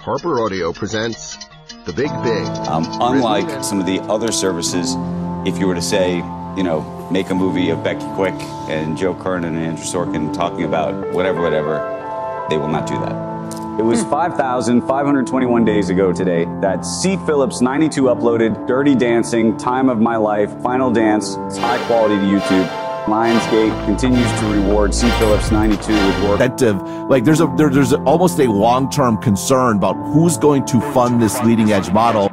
Harper Audio presents The Big Big. Unlike some of the other services, if you were to say, you know, make a movie of Becky Quick and Joe Kernan and Andrew Sorkin talking about whatever, they will not do that. It was 5,521 days ago today that C. Phillips 92 uploaded Dirty Dancing, Time of My Life, Final Dance. It's high quality to YouTube. Lionsgate continues to reward C. Phillips 92 with work. Like there's almost a long-term concern about who's going to fund this leading edge model.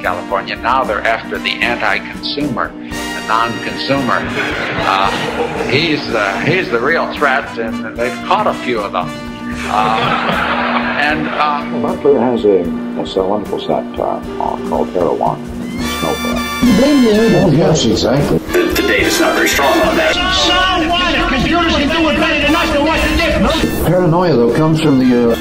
California. Now they're after the anti-consumer, the non-consumer. He's the real threat, and they've caught a few of them. Butler has a wonderful satire called Heroin. Snowfall. Oh, yes, exactly. The data's not very strong on that. So what? If computers can do it better than us, then what's the difference? Paranoia, though, comes from the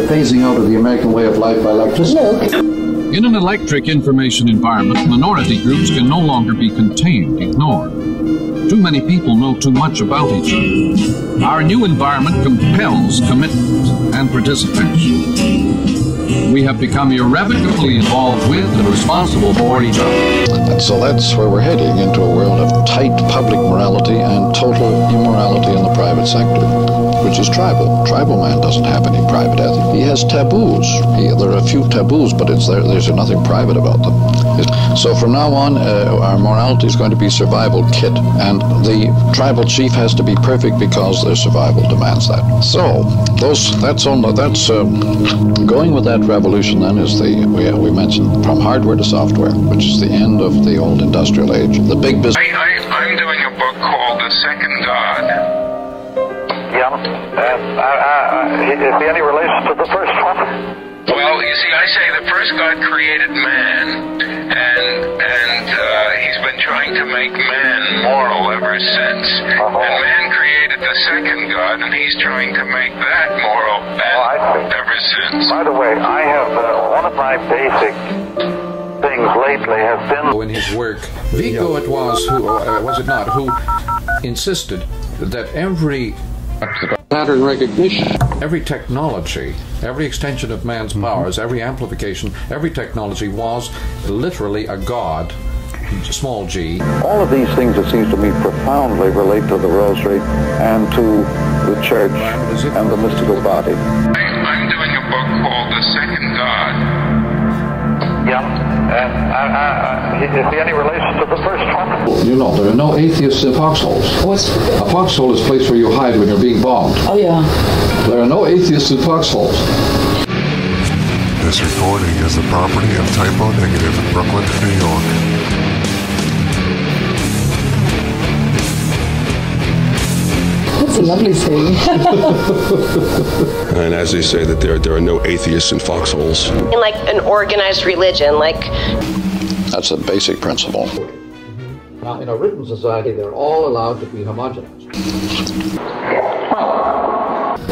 phasing out of the American way of life by electricity. In an electric information environment, minority groups can no longer be contained, ignored. Too many people know too much about each other. Our new environment compels commitment and participation. We have become irrevocably involved with and responsible for each other. And so that's where we're heading, into a world of tight public morality and total immorality in the private sector, which is tribal. Tribal man doesn't have any private ethics. He has taboos. There are a few taboos, but there's nothing private about them. So from now on, our morality is going to be survival kit, and the tribal chief has to be perfect because their survival demands that. So going with that revolution then is we mentioned from hardware to software, which is the end of the old industrial age. The big business. I'm doing a book called The Second God. Yeah, is there any relation to the first one? Well, you see, I say the first God created man, and he's been trying to make man moral ever since. And man created the second God, and he's trying to make that moral ever since. By the way, I have one of my basic things lately has been In his work, Vigo it was who insisted that every Pattern recognition. every technology, every extension of man's powers, every amplification, every technology was literally a god, small g. All of these things, it seems to me, profoundly relate to the rosary and to the church and the mystical body. I'm doing a book called The Second God. Yeah, is there any relation to the first one? You know, there are no atheists in foxholes. A foxhole is a place where you hide when you're being bombed. Oh, yeah. There are no atheists in foxholes. This recording is the property of Typo Negative in Brooklyn, New York. That's a lovely thing. And as they say, that there are no atheists in foxholes. In like an organized religion, like... That's a basic principle. Now, in a written society, they're all allowed to be homogenous.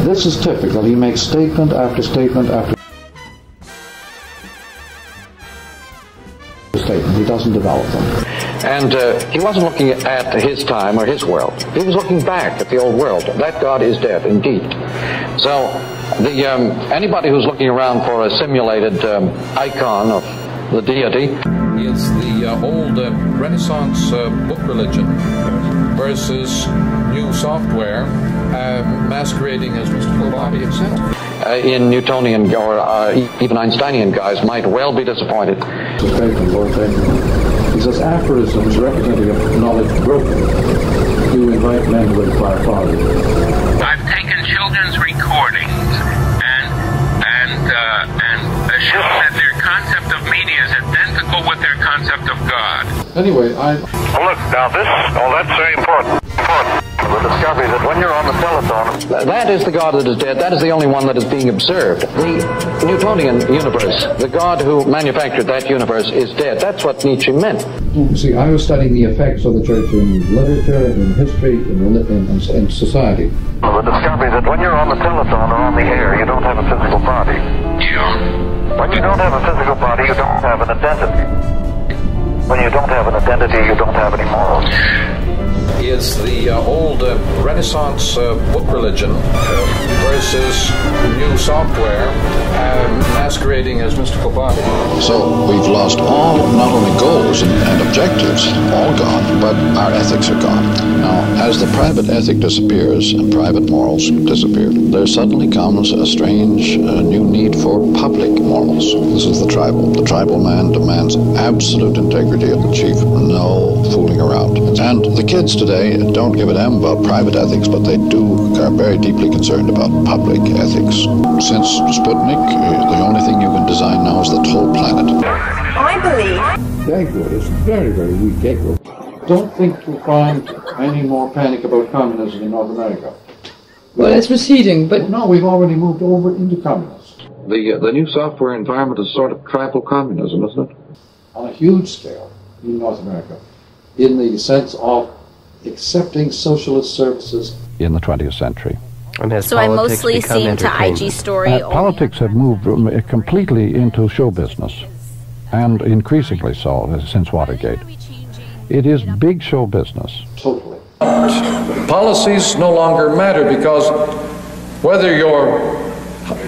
This is typical. He makes statement after statement after statement. He doesn't develop them. And he wasn't looking at his time or his world. He was looking back at the old world. That God is dead, indeed. So anybody who's looking around for a simulated icon of the deity. It's the old Renaissance book religion versus new software masquerading as mystical body itself. In Newtonian or even Einsteinian guys might well be disappointed. He says aphorisms representing a knowledge broken. You invite men to inquire farther. I've taken children's recordings and shown that their concept of media is identical with their concept of God. Anyway, Look, now that's very important. The discovery that when you're on the telephone... That is the God that is dead. That is the only one that is being observed. The Newtonian universe, the God who manufactured that universe is dead. That's what Nietzsche meant. See, I was studying the effects of the church in literature, in history, in society. The discovery that when you're on the telephone or on the air, you don't have a physical body. Yeah. When you don't have a physical body, you don't have an identity. When you don't have an identity, you don't have any morals. Is the old Renaissance book religion versus new software masquerading as mystical body. So we've lost all, not only goals and objectives, all gone, but our ethics are gone. Now, as the private ethic disappears and private morals disappear, there suddenly comes a strange new need for public morals. This is the tribal. The tribal man demands absolute integrity of the chief, no fooling around. And the kids today don't give a damn about private ethics, but they are very deeply concerned about public ethics. Since Sputnik, the only thing you can design now is the whole planet. I believe Dagwood is very, very weak. Dagwood. Don't think you'll find any more panic about communism in North America. Well, it's receding, but... No, we've already moved over into communism. The new software environment is sort of tribal communism, isn't it? On a huge scale in North America, in the sense of accepting socialist services in the 20th century. So I mostly seem to IG Story. Politics have moved completely into show business, and increasingly so since Watergate. It is big show business. Totally. Policies no longer matter because whether your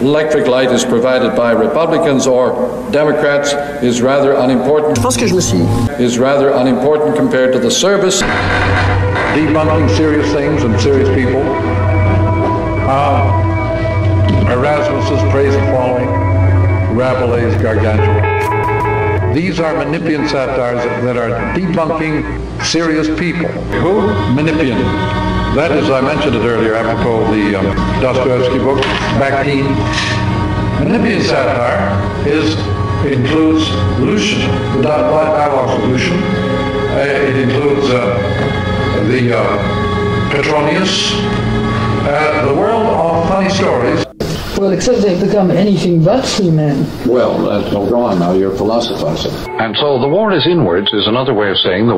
electric light is provided by Republicans or Democrats is rather unimportant. Is rather unimportant compared to the service. Debunking serious things and serious people. Erasmus's Praise and Following, Rabelais' Gargantua. These are Menippean satires that are debunking serious people. Who? Menippean. That is, I mentioned it earlier, apropos of the Dostoevsky book, Bakhtin. Menippean satire includes Lucian, the dialogues of Lucian. It includes Petronius, the world of funny stories. Well, except they've become anything but free men. Well, go on now, you're philosophizing. And so the war is inwards is another way of saying that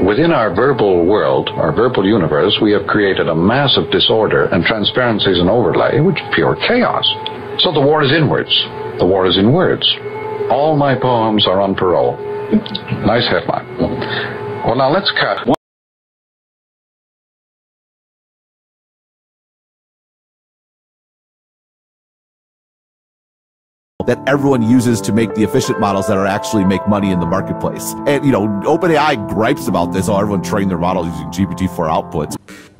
within our verbal world, our verbal universe, we have created a massive disorder, and transparency is an overlay, which is pure chaos. So the war is inwards. The war is in words. All my poems are on parole. Nice headline. Well, now let's cut. That everyone uses to make the efficient models that are actually make money in the marketplace. And, OpenAI gripes about this. Everyone trained their model using GPT-4 outputs.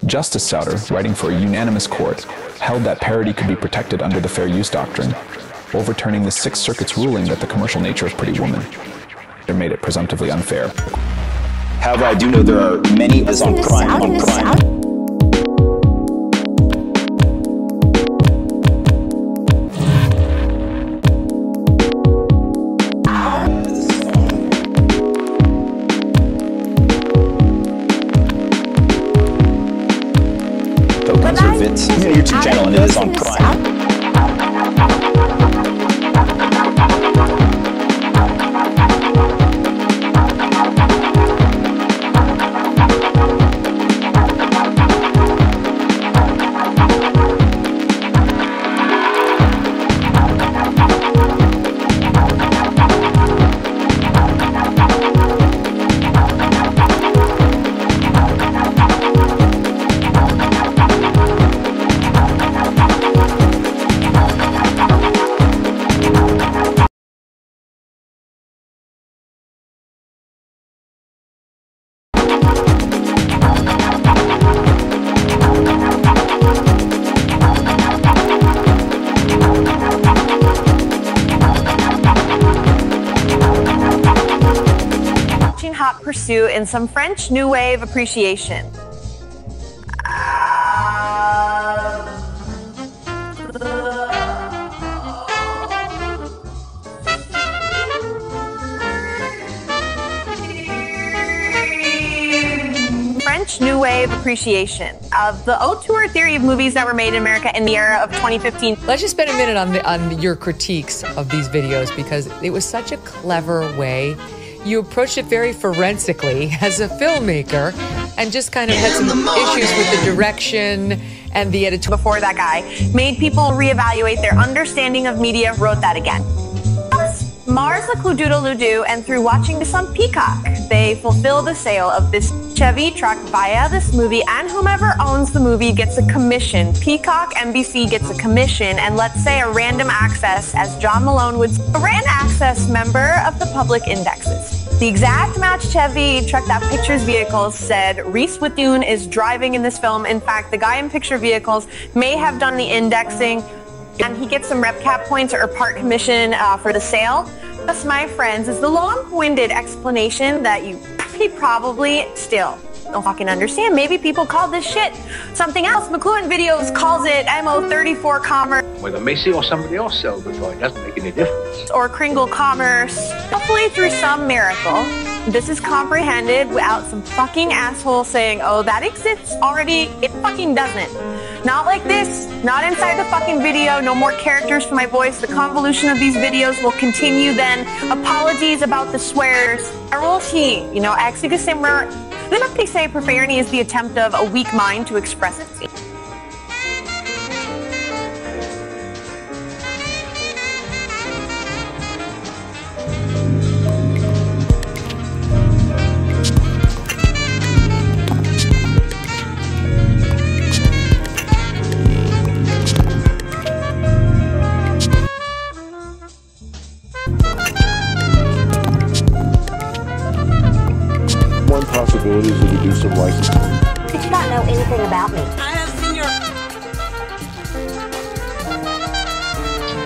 Justice Souter, writing for a unanimous court, held that parody could be protected under the Fair Use Doctrine, overturning the Sixth Circuit's ruling that the commercial nature of Pretty Woman made it presumptively unfair. However, I do know there are many on Prime. YouTube channel, and it is on Prime. Pursuit and some French New Wave appreciation. French French New Wave appreciation of the auteur theory of movies that were made in America in the era of 2015. Let's just spend a minute on your critiques of these videos, because it was such a clever way. You approached it very forensically as a filmmaker and just kind of had some issues with the direction and the editor. Before that guy made people reevaluate their understanding of media, wrote that again. Mars the Cludoodle-Ludo, and through watching this on Peacock, they fulfill the sale of this Chevy truck via this movie, and whomever owns the movie gets a commission. Peacock, NBC gets a commission, and let's say a random access, as John Malone would say, a random access member of the public indexes. The exact match Chevy truck that pictures vehicles said Reese Witherspoon is driving in this film. In fact, the guy in picture vehicles may have done the indexing, and he gets some rep cap points or part commission for the sale. This, my friends, is the long-winded explanation that you probably still don't fucking understand. Maybe people call this shit something else. McLuhan Videos calls it MO34 Commerce. Whether Macy or somebody else sells the toy, it doesn't make any difference. Or Kringle Commerce. Hopefully through some miracle, this is comprehended without some fucking asshole saying, oh, that exists already. It fucking doesn't. Not like this, not inside the fucking video, no more characters for my voice. The convolution of these videos will continue then. Apologies about the swears. Aroshi, exigusimmer. Then they say profanity is the attempt of a weak mind to express it. Possibilities that we do some licensing. Did you not know anything about me? I have seen your...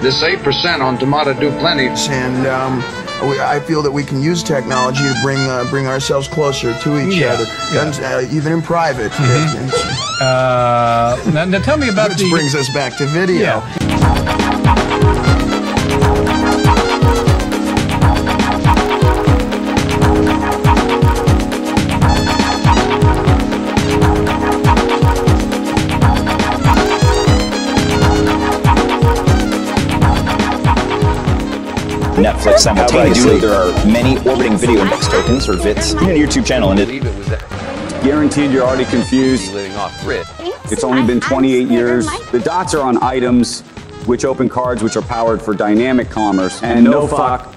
This 8% on Tomato Do Plenty. And I feel that we can use technology to bring ourselves closer to each other, and, even in private. Now tell me about Which brings us back to video. Yeah. Netflix simultaneously. There are many orbiting video index tokens, or VITs, in your YouTube channel, and Guaranteed you're already confused. It's only been 28 years. The dots are on items which open cards which are powered for dynamic commerce. And no fuck,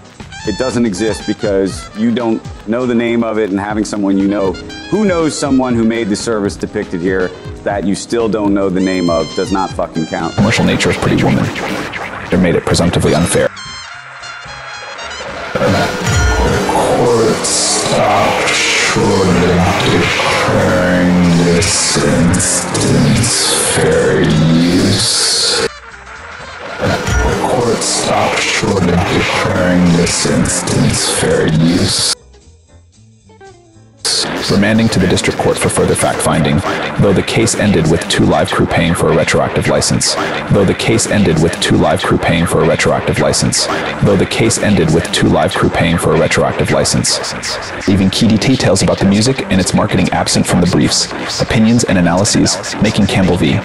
it doesn't exist because you don't know the name of it, and having someone you know who knows someone who made the service depicted here that you still don't know the name of does not fucking count. Commercial nature of Pretty Woman. They made it presumptively unfair. Court stopped short of declaring this instance fair use. Court stopped short of declaring this instance fair use. Remanding to the district court for further fact-finding, though the case ended with 2 live crew paying for a retroactive license. Though the case ended with 2 live crew paying for a retroactive license. Though the case ended with 2 live crew paying for a retroactive license. Leaving key details about the music and its marketing absent from the briefs, opinions and analyses, making Campbell v.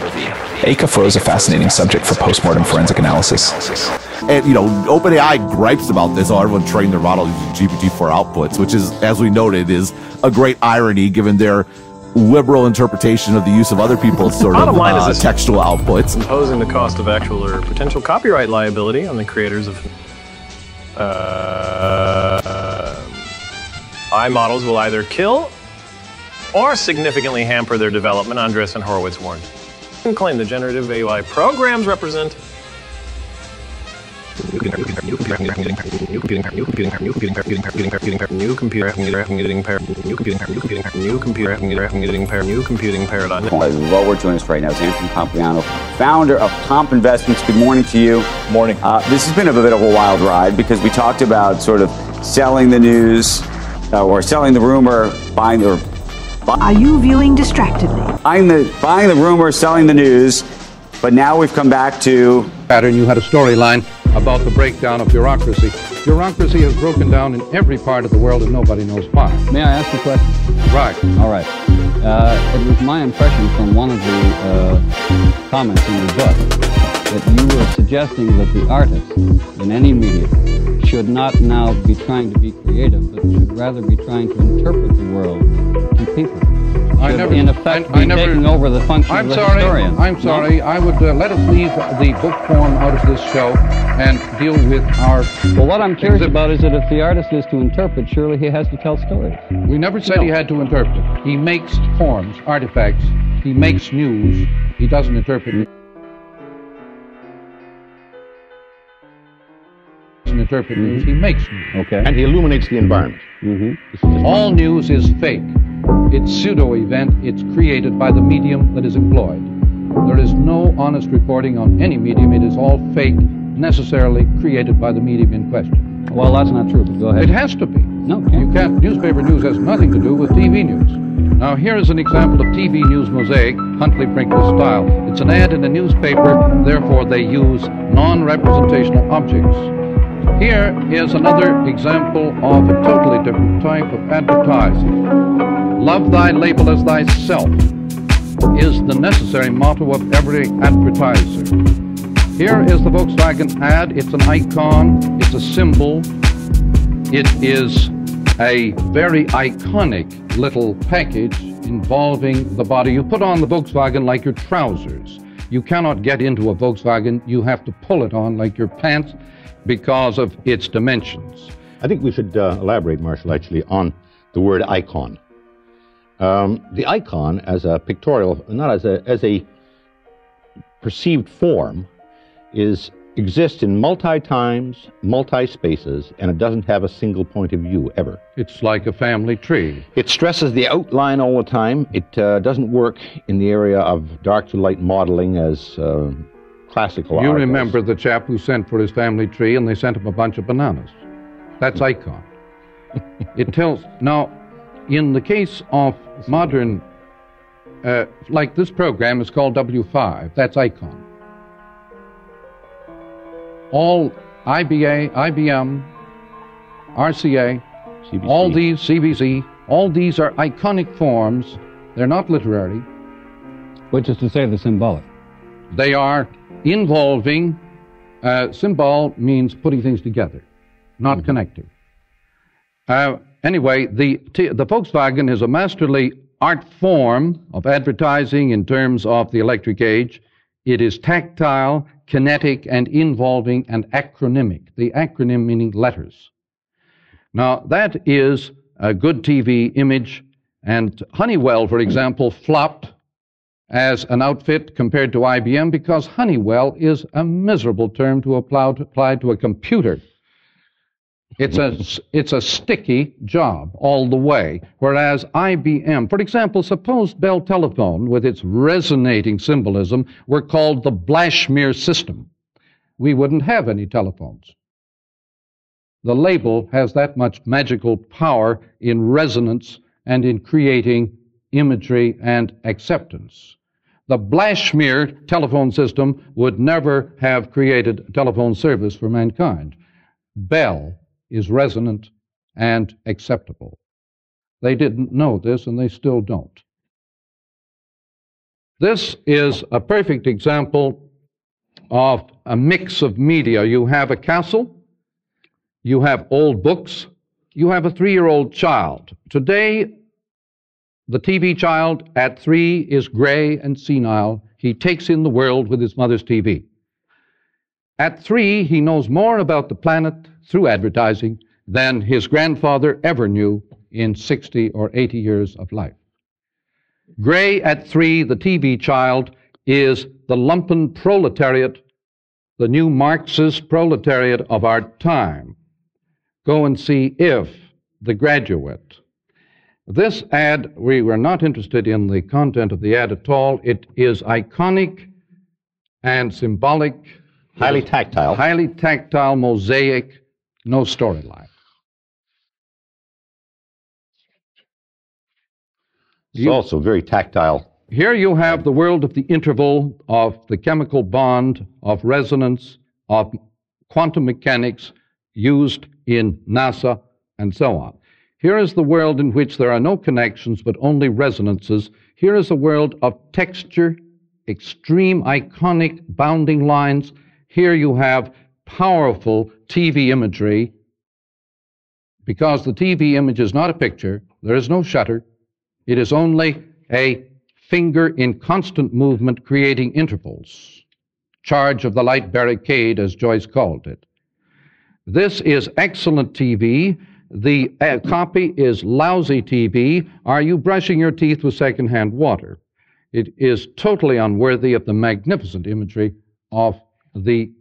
Aka froze a fascinating subject for postmortem forensic analysis. And, OpenAI gripes about this. Everyone trained their model using GPT-4 outputs, which is, as we noted, is a great irony given their liberal interpretation of the use of other people's sort of textual outputs. Imposing the cost of actual or potential copyright liability on the creators of AI models will either kill or significantly hamper their development, Andreessen Horowitz warned. And claim the generative AI programs represent new computer paradigm. Well, we're joining us right now is Anthony Pompliano, founder of Pomp Investments. Good morning to you. Morning. This has been a bit of a wild ride because we talked about sort of selling the news or selling the rumor, buying the. Are you viewing distractedly? Buying the rumor, selling the news, but now we've come back to pattern. You had a storyline about the breakdown of bureaucracy. Bureaucracy has broken down in every part of the world and nobody knows why. May I ask a question? Right. All right. It was my impression from one of the comments in the book that you were suggesting that the artist in any medium should not now be trying to be creative, but should rather be trying to interpret the world to people. Should, in effect, be taking over the function of the historian. I'm sorry. I would let us leave the book form out of this show and deal with our... Well, what I'm curious about is that if the artist is to interpret, surely he has to tell stories. We never said he had to interpret. He makes forms, artifacts. He makes news. He doesn't interpret. Interpret news. He makes news. Okay. And he illuminates the environment. Mm-hmm. All news is fake. It's pseudo-event. It's created by the medium that is employed. There is no honest reporting on any medium. It is all fake, necessarily created by the medium in question. Well, that's not true, but go ahead. It has to be. No, you can't. Newspaper news has nothing to do with TV news. Now, here is an example of TV news mosaic, Huntley Brinkley style. It's an ad in a newspaper, therefore they use non-representational objects. Here is another example of a totally different type of advertising. Love thy label as thyself is the necessary motto of every advertiser. Here is the Volkswagen ad. It's an icon. It's a symbol. It is a very iconic little package involving the body. You put on the Volkswagen like your trousers. You cannot get into a Volkswagen. You have to pull it on like your pants because of its dimensions. I think we should elaborate, Marshall, actually, on the word icon. The icon as a pictorial, not as a perceived form, exists in multi-times, multi-spaces, and it doesn't have a single point of view, ever. It's like a family tree. It stresses the outline all the time. It doesn't work in the area of dark to light modeling as classical art. You remember the chap who sent for his family tree and they sent him a bunch of bananas. That's icon. It tells... Now, in the case of modern... like this program is called W5. That's icon. All IBA, IBM, RCA, CBC. all these, CBC, all these are iconic forms. They're not literary. Which is to say the symbolic. They are involving, symbol means putting things together, not connecting. Anyway, the Volkswagen is a masterly art form of advertising in terms of the electric age. It is tactile, kinetic, and involving and acronymic. The acronym meaning letters. Now, that is a good TV image, and Honeywell, for example, flopped as an outfit compared to IBM because Honeywell is a miserable term to apply to a computer. It's a sticky job all the way, whereas IBM, for example, suppose Bell Telephone with its resonating symbolism were called the Blashmere system. We wouldn't have any telephones. The label has that much magical power in resonance and in creating imagery and acceptance. The Blashmere telephone system would never have created telephone service for mankind. Bell is resonant and acceptable. They didn't know this, and they still don't. This is a perfect example of a mix of media. You have a castle, you have old books, you have a 3-year-old child. Today, the TV child at 3 is gray and senile. He takes in the world with his mother's TV. At 3, he knows more about the planet through advertising than his grandfather ever knew in 60 or 80 years of life. Gray at 3, the TV child, is the lumpen proletariat, the new Marxist proletariat of our time. Go and see If, The Graduate. This ad, we were not interested in the content of the ad at all. It is iconic and symbolic. Highly tactile. Highly tactile, mosaic, no storyline. It's also very tactile. Here you have the world of the interval, of the chemical bond, of resonance, of quantum mechanics used in NASA, and so on. Here is the world in which there are no connections but only resonances. Here is a world of texture, extreme iconic bounding lines. Here you have powerful TV imagery. Because the TV image is not a picture, there is no shutter. It is only a finger in constant movement creating intervals. Charge of the light barricade, as Joyce called it. This is excellent TV. The copy is lousy TV. Are you brushing your teeth with secondhand water? It is totally unworthy of the magnificent imagery of the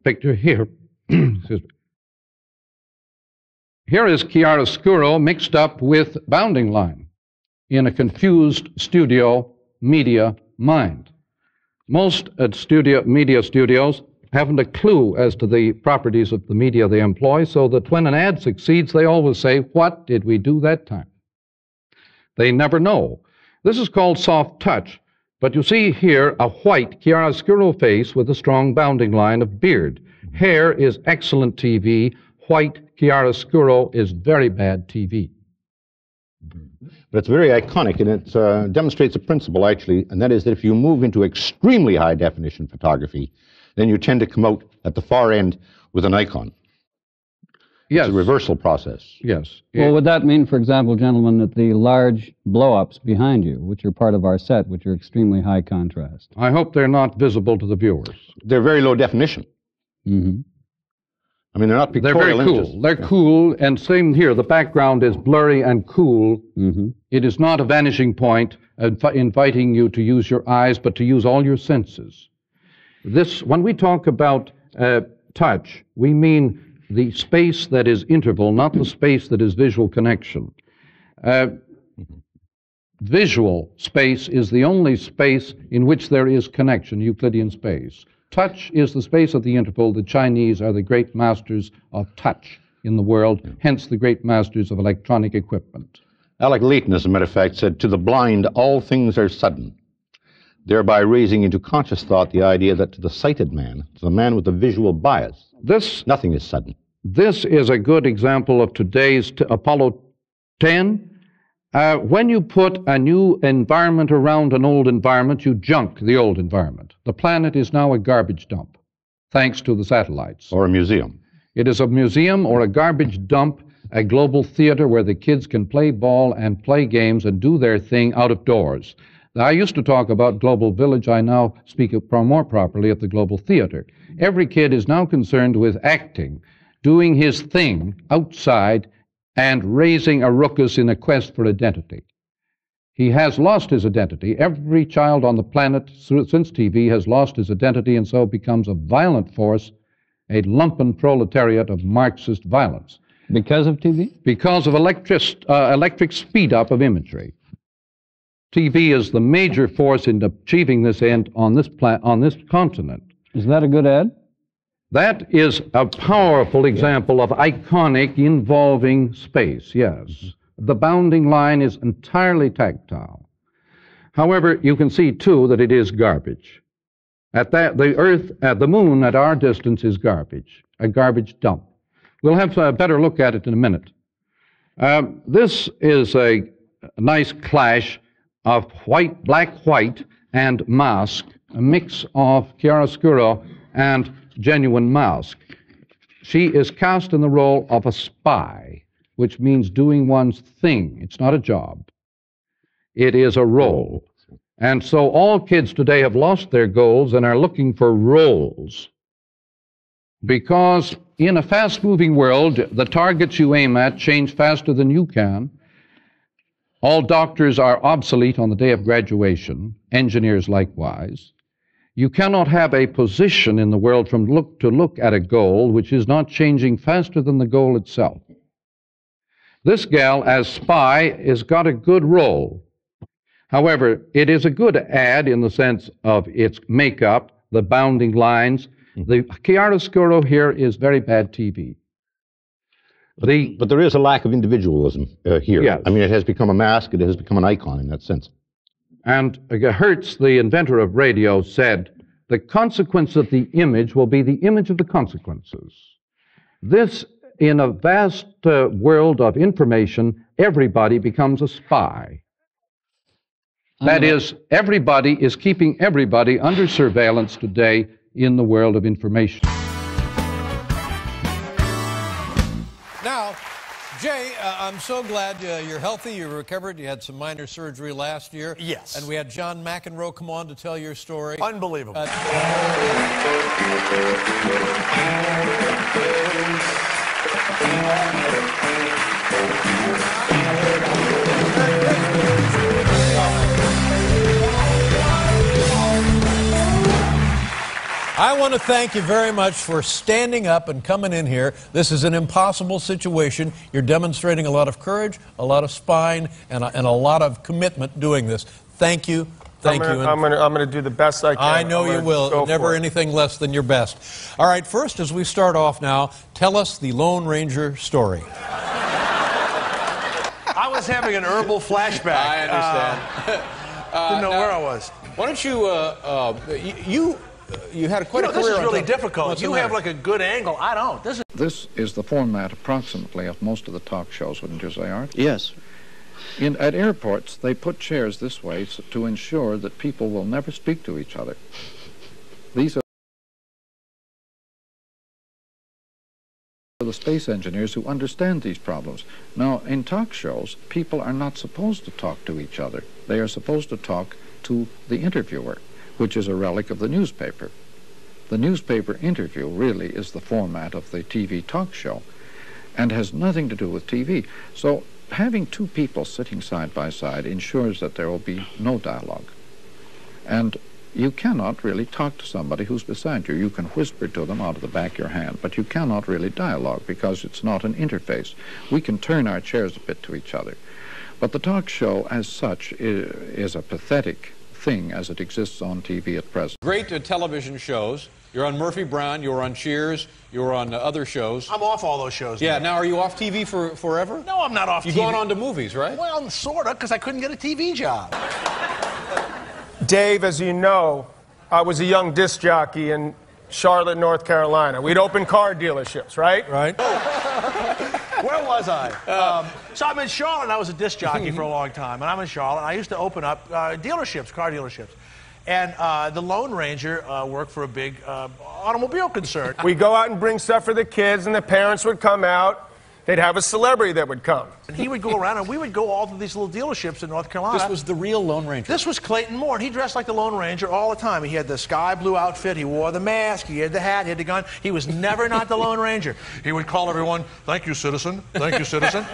picture here. Excuse me. Here is chiaroscuro mixed up with bounding line in a confused studio media mind. Most media studios haven't a clue as to the properties of the media they employ, so that when an ad succeeds, they always say, "What did we do that time?" They never know. This is called soft touch, but you see here a white chiaroscuro face with a strong bounding line of beard. Hair is excellent TV. White chiaroscuro is very bad TV. But it's very iconic, and it demonstrates a principle, actually, and that is that if you move into extremely high-definition photography, then you tend to come out at the far end with an icon. Yes. It's a reversal process. Yes. Well, would that mean, for example, gentlemen, that the large blow-ups behind you, which are part of our set, which are extremely high contrast? I hope they're not visible to the viewers. They're very low definition. Mm-hmm. I mean, they're not pictorial They're very images. cool. They're cool, and same here. The background is blurry and cool. Mm-hmm. It is not a vanishing point inviting you to use your eyes, but to use all your senses. When we talk about touch, we mean the space that is interval, not the space that is visual connection. Visual space is the only space in which there is connection, Euclidean space. Touch is the space of the interval. The Chinese are the great masters of touch in the world, hence the great masters of electronic equipment. Alec Leighton, as a matter of fact, said, "To the blind, all things are sudden," thereby raising into conscious thought the idea that to the sighted man, to the man with a visual bias, nothing is sudden. This is a good example of today's Apollo 10. When you put a new environment around an old environment, you junk the old environment. The planet is now a garbage dump, thanks to the satellites. Or a museum. It is a museum or a garbage dump, a global theater where the kids can play ball and play games and do their thing out of doors. I used to talk about Global Village. I now speak more properly of the Global Theater. Every kid is now concerned with acting, doing his thing outside, and raising a ruckus in a quest for identity. He has lost his identity. Every child on the planet since TV has lost his identity and so becomes a violent force, a lumpen proletariat of Marxist violence. Because of TV? Because of electric speed-up of imagery. TV is the major force in achieving this end on this continent. Is that a good ad? That is a powerful example of iconic involving space, yes. The bounding line is entirely tactile. However, you can see, too, that it is garbage. The moon at our distance is garbage, a garbage dump. We'll have a better look at it in a minute. This is a nice clash of black-white, and mask, a mix of chiaroscuro and genuine mask. She is cast in the role of a spy, which means doing one's thing. It's not a job. It is a role. And so all kids today have lost their goals and are looking for roles. Because in a fast-moving world, the targets you aim at change faster than you can. All doctors are obsolete on the day of graduation, engineers likewise. You cannot have a position in the world from look at a goal which is not changing faster than the goal itself. This gal, as spy, has got a good role. However, it is a good ad in the sense of its makeup, the bounding lines. The chiaroscuro here is very bad TV. But there is a lack of individualism here. Yes. I mean, it has become a mask, it has become an icon in that sense. And Hertz, the inventor of radio, said, the consequence of the image will be the image of the consequences. This in a vast world of information, everybody becomes a spy. That is, everybody is keeping everybody under surveillance today in the world of information. Now, Jay, I'm so glad you're healthy, you're recovered. You had some minor surgery last year. Yes. And we had John McEnroe come on to tell your story. Unbelievable. I want to thank you very much for standing up and coming in here. This is an impossible situation. You're demonstrating a lot of courage, a lot of spine, and a lot of commitment doing this. Thank you. Thank you. I'm gonna do the best I can. I know you will. Never anything less than your best. All right, first, as we start off now, tell us the Lone Ranger story. I was having an herbal flashback. I understand. Didn't know where I was. Why don't you had quite a career. This is really on difficult. What's You the have matter? like a good angle. I don't. This is the format approximately of most of the talk shows, wouldn't you say, Art? Yes. At airports, they put chairs this way to ensure that people will never speak to each other. These are the space engineers who understand these problems. Now, in talk shows, people are not supposed to talk to each other. They are supposed to talk to the interviewer, which is a relic of the newspaper. The newspaper interview really is the format of the TV talk show and has nothing to do with TV. So having two people sitting side by side ensures that there will be no dialogue. And you cannot really talk to somebody who's beside you. You can whisper to them out of the back of your hand, but you cannot really dialogue because it's not an interface. We can turn our chairs a bit to each other. But the talk show as such is a pathetic thing as it exists on TV at present. Great television shows. You're on Murphy Brown, you were on Cheers, you were on other shows. I'm off all those shows. Yeah, now are you off TV forever? No, I'm not off TV. You're going on to movies, right? Well, sort of, because I couldn't get a TV job. Dave, as you know, I was a young disc jockey in Charlotte, North Carolina. We'd open car dealerships, right? Right. Where was I? So I'm in Charlotte, and I was a disc jockey for a long time. And I'm in Charlotte, and I used to open up dealerships, car dealerships. And the Lone Ranger worked for a big automobile concern. We'd go out and bring stuff for the kids, and the parents would come out. They'd have a celebrity that would come. And he would go around, and we would go all to these little dealerships in North Carolina. This was the real Lone Ranger. This was Clayton Moore, and he dressed like the Lone Ranger all the time. He had the sky blue outfit, he wore the mask, he had the hat, he had the gun. He was never not the Lone Ranger. He would call everyone, "Thank you, citizen. Thank you, citizen."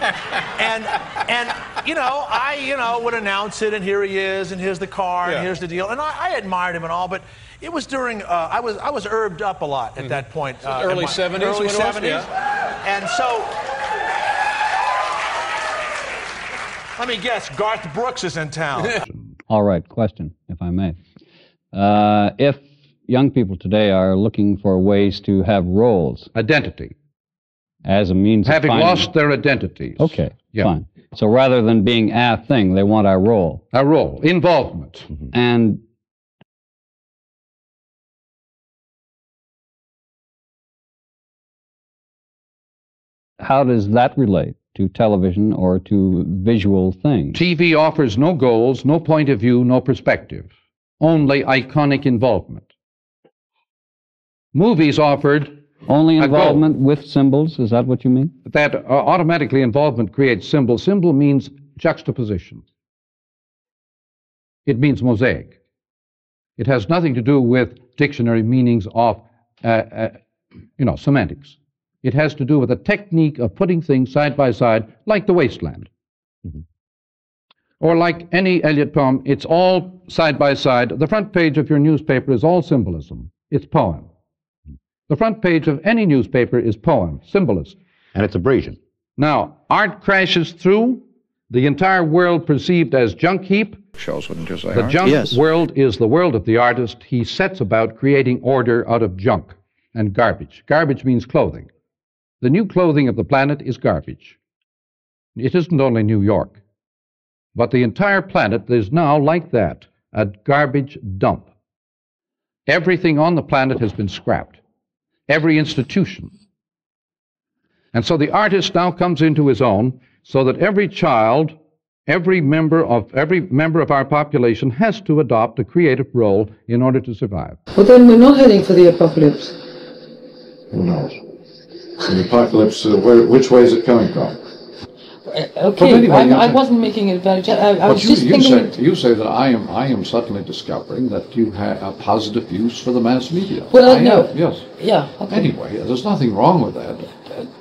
and you know, I would announce it, and here he is, and here's the car, and here's the deal. And I admired him and all, but it was during, I was herbed up a lot at that point. Early 70s? Early 70s. Yeah. And so, let me guess, Garth Brooks is in town. All right, question, if I may. If young people today are looking for ways to have roles. Identity. As a means of having finding... lost their identities. Okay, yeah. Fine. So rather than being a thing, they want a role. A role, involvement. And how does that relate to television or to visual things? TV offers no goals, no point of view, no perspective. Only iconic involvement. Movies offered only involvement with symbols, is that what you mean? That automatically involvement creates symbol. Symbol means juxtaposition. It means mosaic. It has nothing to do with dictionary meanings of, semantics. It has to do with a technique of putting things side by side, like The Wasteland. Or like any Eliot poem, it's all side by side. The front page of your newspaper is all symbolism. It's poem. The front page of any newspaper is poem, symbolism. And it's abrasion. Now, art crashes through the entire world perceived as junk heap. Shows, wouldn't you say? The junk world is the world of the artist. He sets about creating order out of junk and garbage. Garbage means clothing. The new clothing of the planet is garbage. It isn't only New York, but the entire planet is now like that, a garbage dump. Everything on the planet has been scrapped. Every institution. And so the artist now comes into his own, so that every child, every member of our population has to adopt a creative role in order to survive. Well, then we're not heading for the apocalypse. Who knows? The apocalypse, which way is it coming from? Okay, anyway, I wasn't making it very. I was just thinking. You say that I am suddenly discovering that you have a positive use for the mass media. Well, no. Yes. Yeah. Okay. Anyway, there's nothing wrong with that.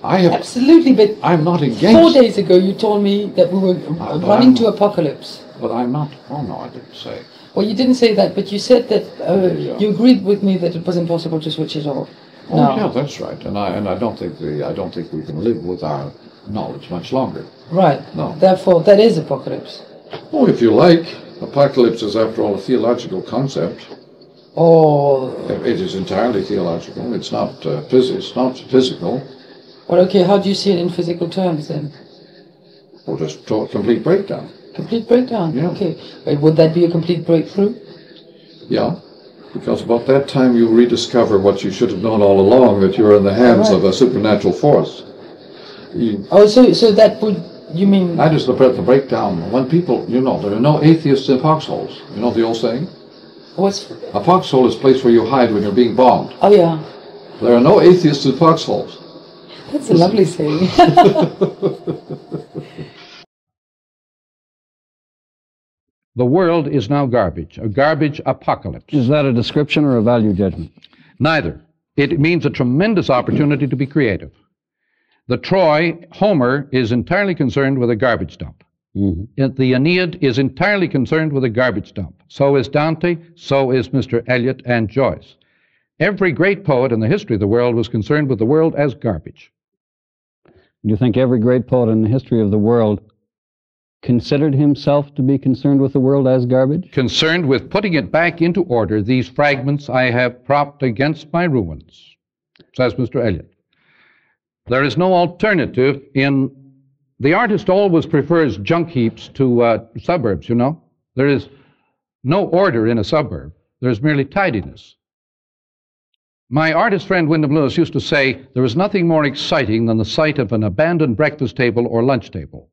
Absolutely, but I'm not against. 4 days ago, you told me that we were running to apocalypse. But I'm not. Oh no, I didn't say. Well, you didn't say that, but you said that you agreed with me that it was impossible to switch it off. Oh no. Yeah, that's right. And I don't think we can live with our knowledge much longer. Right. No. Therefore, that is apocalypse. Oh, if you like. Apocalypse is, after all, a theological concept. Oh. It is entirely theological. It's not physical. Well, okay. How do you see it in physical terms then? Well, just complete breakdown. Complete breakdown. Yeah. Okay. But would that be a complete breakthrough? Yeah. Because about that time you rediscover what you should have known all along, that you're in the hands of a supernatural force. So that would, you mean... That is the breakdown. When people, there are no atheists in foxholes. You know the old saying? What's... A foxhole is a place where you hide when you're being bombed. Oh, yeah. There are no atheists in foxholes. That's a lovely saying. The world is now garbage, a garbage apocalypse. Is that a description or a value judgment? Neither. It means a tremendous opportunity to be creative. The Troy, Homer, is entirely concerned with a garbage dump. Mm-hmm. The Aeneid is entirely concerned with a garbage dump. So is Dante, so is Mr. Eliot and Joyce. Every great poet in the history of the world was concerned with the world as garbage. Do you think every great poet in the history of the world considered himself to be concerned with the world as garbage? Concerned with putting it back into order, these fragments I have propped against my ruins, says Mr. Eliot. There is no alternative in... The artist always prefers junk heaps to suburbs, you know. There is no order in a suburb. There's merely tidiness. My artist friend Wyndham Lewis used to say there was nothing more exciting than the sight of an abandoned breakfast table or lunch table,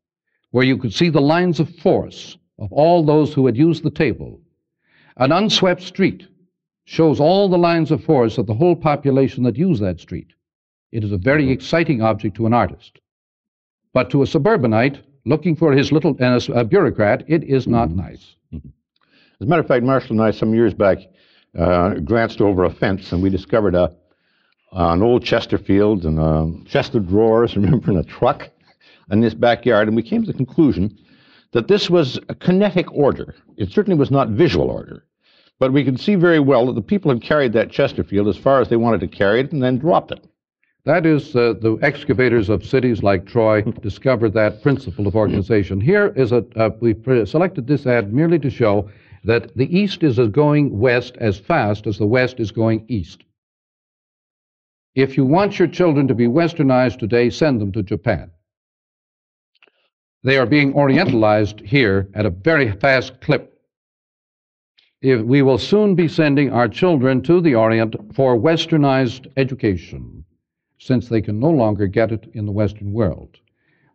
where you could see the lines of force of all those who had used the table. An unswept street shows all the lines of force of the whole population that use that street. It is a very exciting object to an artist. But to a suburbanite looking for his little, and a bureaucrat, it is not nice. As a matter of fact, Marshall and I, some years back, glanced over a fence and we discovered an old Chesterfield and a chest of drawers, remember, in a truck in this backyard, and we came to the conclusion that this was a kinetic order. It certainly was not visual order, but we could see very well that the people had carried that Chesterfield as far as they wanted to carry it and then dropped it. That is, the excavators of cities like Troy discovered that principle of organization. Here is we've selected this ad merely to show that the East is going west as fast as the West is going east. If you want your children to be westernized today, send them to Japan. They are being orientalized here at a very fast clip. We will soon be sending our children to the Orient for westernized education, since they can no longer get it in the Western world.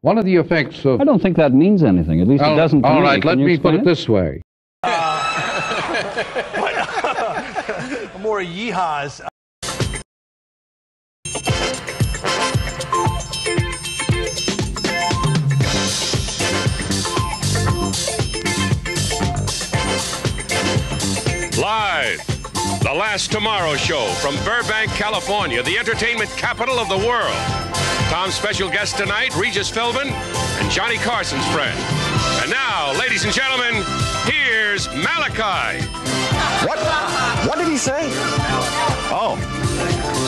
One of the effects of... I don't think that means anything. At least it doesn't to me. All right, let me put it this way. More yeehaws. Live, The Last Tomorrow Show from Burbank, California, the entertainment capital of the world. Tom's special guest tonight, Regis Philbin and Johnny Carson's friend. And now, ladies and gentlemen, here's Malachi. What did he say? Oh,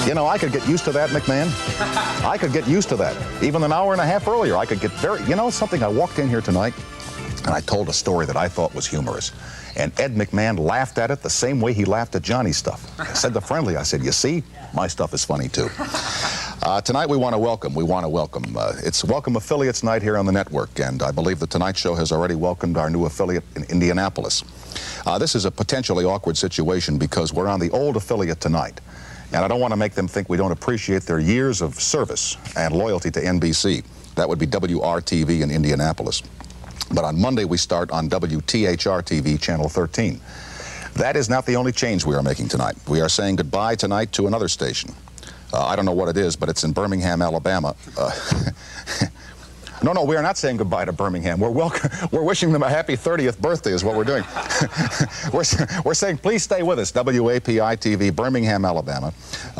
you know, I could get used to that, McMahon. I could get used to that. Even an hour and a half earlier, I could get you know something, I walked in here tonight and I told a story that I thought was humorous. And Ed McMahon laughed at it the same way he laughed at Johnny's stuff. I said to Friendly, I said, you see, my stuff is funny too. Tonight we want to welcome, it's Welcome Affiliates Night here on the network, and I believe the Tonight Show has already welcomed our new affiliate in Indianapolis. This is a potentially awkward situation because we're on the old affiliate tonight. And I don't want to make them think we don't appreciate their years of service and loyalty to NBC. That would be WRTV in Indianapolis. But on Monday, we start on WTHR-TV, Channel 13. That is not the only change we are making tonight. We are saying goodbye tonight to another station. I don't know what it is, but it's in Birmingham, Alabama. No, we are not saying goodbye to Birmingham. We're wishing them a happy 30th birthday is what we're doing. we're saying please stay with us. WAPI-TV, Birmingham, Alabama,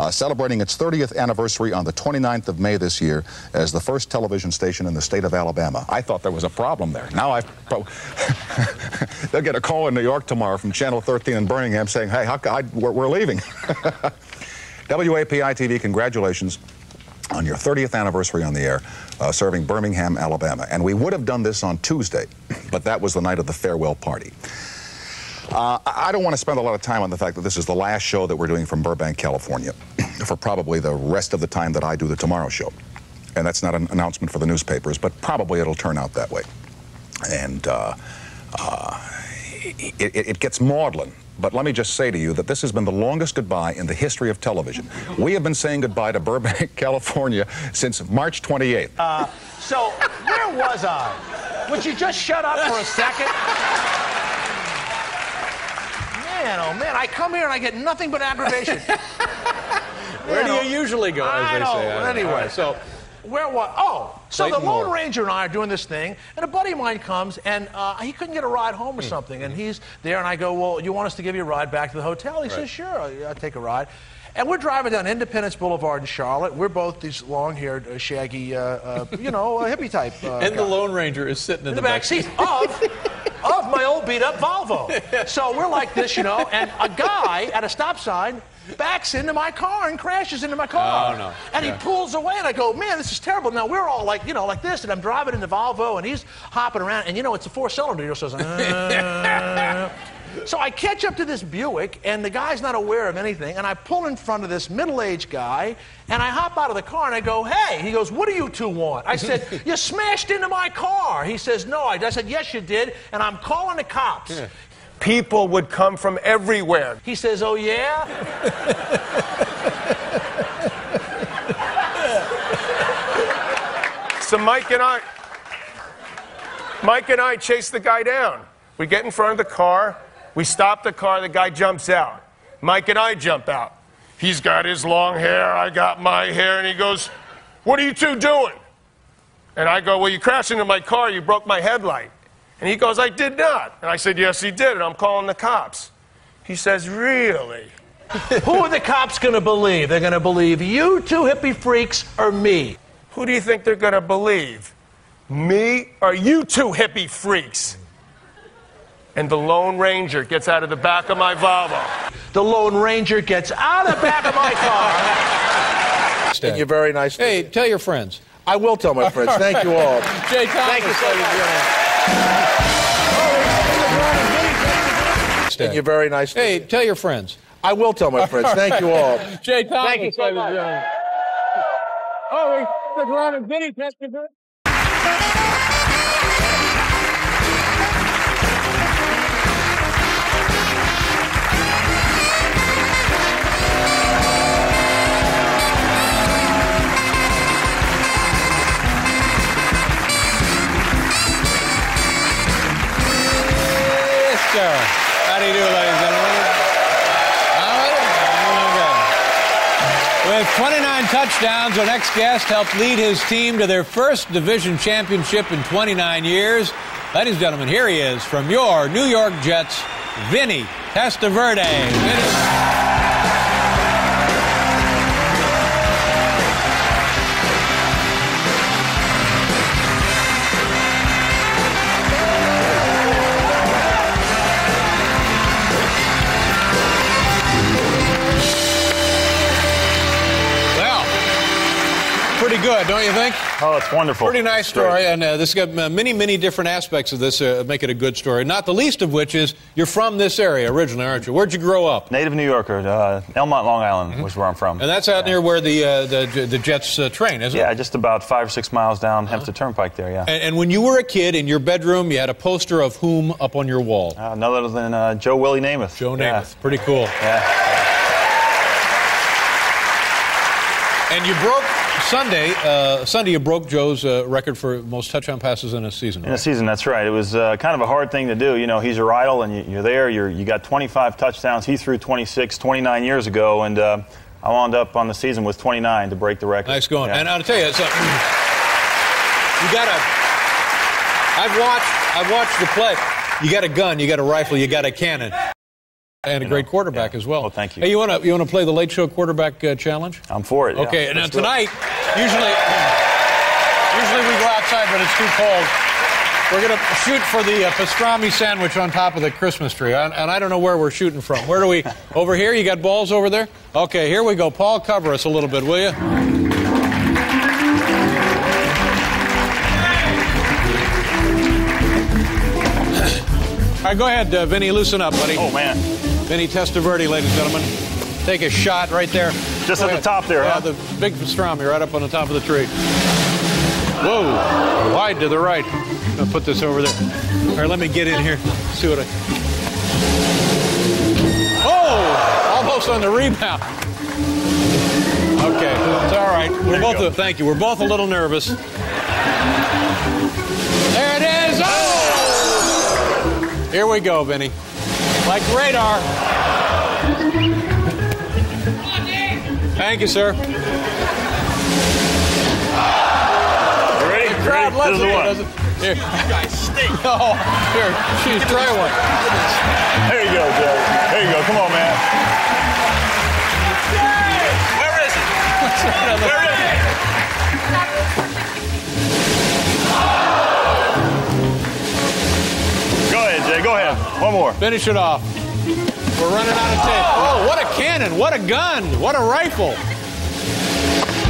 celebrating its 30th anniversary on the 29th of May this year as the first television station in the state of Alabama. I thought there was a problem there. Now they'll get a call in New York tomorrow from Channel 13 in Birmingham saying, hey, we're leaving. WAPI-TV, congratulations on your 30th anniversary on the air, serving Birmingham, Alabama. And we would have done this on Tuesday, but that was the night of the farewell party. I don't want to spend a lot of time on the fact that this is the last show that we're doing from Burbank, California, for probably the rest of the time that I do the Tomorrow Show. And that's not an announcement for the newspapers, but probably it'll turn out that way. And it gets maudlin. But let me just say to you that this has been the longest goodbye in the history of television. We have been saying goodbye to Burbank, California since March 28th. So, where was I? Would you just shut up for a second? Man, oh man, I come here and I get nothing but aggravation. Where do you usually go, as they say? Anyway, right, so where was? Oh, so the Lone Ranger and I are doing this thing, and a buddy of mine comes, and he couldn't get a ride home or something, and he's there, and I go, well, you want us to give you a ride back to the hotel? He says, sure, I'll take a ride. And we're driving down Independence Boulevard in Charlotte. We're both these long-haired, shaggy, hippie type and guy. the Lone Ranger is sitting in the back seat of my old beat-up Volvo. So we're like this, and a guy at a stop sign backs into my car and crashes into my car. Oh, no. And he pulls away, and I go, man, this is terrible. Now, we're all like, like this, and I'm driving in the Volvo, and he's hopping around, and, it's a four-cylinder, so so I catch up to this Buick, and the guy's not aware of anything, and I pull in front of this middle-aged guy, and I hop out of the car, and I go, hey. He goes, what do you two want? I said, you smashed into my car. He says, no. I said, yes, you did, and I'm calling the cops. Yeah. People would come from everywhere. He says, oh, yeah? So Mike and I chase the guy down. We get in front of the car. We stop the car. The guy jumps out. Mike and I jump out. He's got his long hair. I got my hair. And he goes, what are you two doing? And I go, well, you crashed into my car. You broke my headlight. And he goes, I did not. And I said, yes, he did, and I'm calling the cops. He says, really? Who are the cops going to believe? They're going to believe you two hippie freaks or me? Who do you think they're going to believe? Me or you two hippie freaks? And the Lone Ranger gets out of the back of my Volvo. The Lone Ranger gets out of the back of my car. And you're very nice. Hey, tell your friends. I will tell my friends. Thank you all. Jay Thomas. Thank you so much. And you're very nice. Hey, tell your friends. I will tell my friends. Thank you all. Jay Thomas. Thank you so much. Oh, the Ron and Vinny festival. How do you do, ladies and gentlemen? With 29 touchdowns, our next guest helped lead his team to their first division championship in 29 years. Ladies and gentlemen, here he is from your New York Jets, Vinny Testaverde. Vinny. Pretty good, don't you think? Oh, it's wonderful. Pretty nice story, and this has got many, many different aspects of this make it a good story. Not the least of which is you're from this area originally, aren't you? Where'd you grow up? Native New Yorker, Elmont, Long Island, was where I'm from. And that's out near where the Jets train, isn't it? Yeah, just about 5 or 6 miles down Hempstead Turnpike there, yeah. And when you were a kid in your bedroom, you had a poster of whom up on your wall? None other than Joe Willie Namath. Joe Namath, pretty cool. Yeah. And you broke Sunday you broke Joe's record for most touchdown passes in a season. Right? In a season, that's right. It was kind of a hard thing to do. You know, he's your idol, and you're there. You got 25 touchdowns. He threw 26, 29 years ago, and I wound up on the season with 29 to break the record. Nice going. Yeah. And I'll tell you, you gotta. I've watched the play. You got a gun, you got a rifle, you got a cannon, and a great quarterback as well. Well, thank you. Hey, you want to play the Late Show quarterback challenge? I'm for it. Yeah. Okay. Now tonight, usually we go outside, but it's too cold. We're going to shoot for the pastrami sandwich on top of the Christmas tree, and I don't know where we're shooting from. Where do we? Over here? You got balls over there? Okay, here we go. Paul, cover us a little bit, will you? All right, go ahead, Vinny. Loosen up, buddy. Oh, man. Vinny Testaverde, ladies and gentlemen. Take a shot right there. Just at the top there, huh? Yeah, the big pastrami right up on the top of the tree. Whoa, wide to the right. I'm going to put this over there. All right, let me get in here. See what I... Oh, almost on the rebound. Okay, it's all right. Thank you. We're both a little nervous. There it is. Oh! Here we go, Vinny. Like radar. Thank you, sir. Ready? The crowd loves it, doesn't it? Here. You guys stink. Oh, here. Jeez, try one. There you go, Joe. There you go. Come on, man. Where is it? Where is it? Go ahead, Jay. Go ahead. One more. Finish it off. We're running out of tape. Oh, what a cannon. What a gun. What a rifle.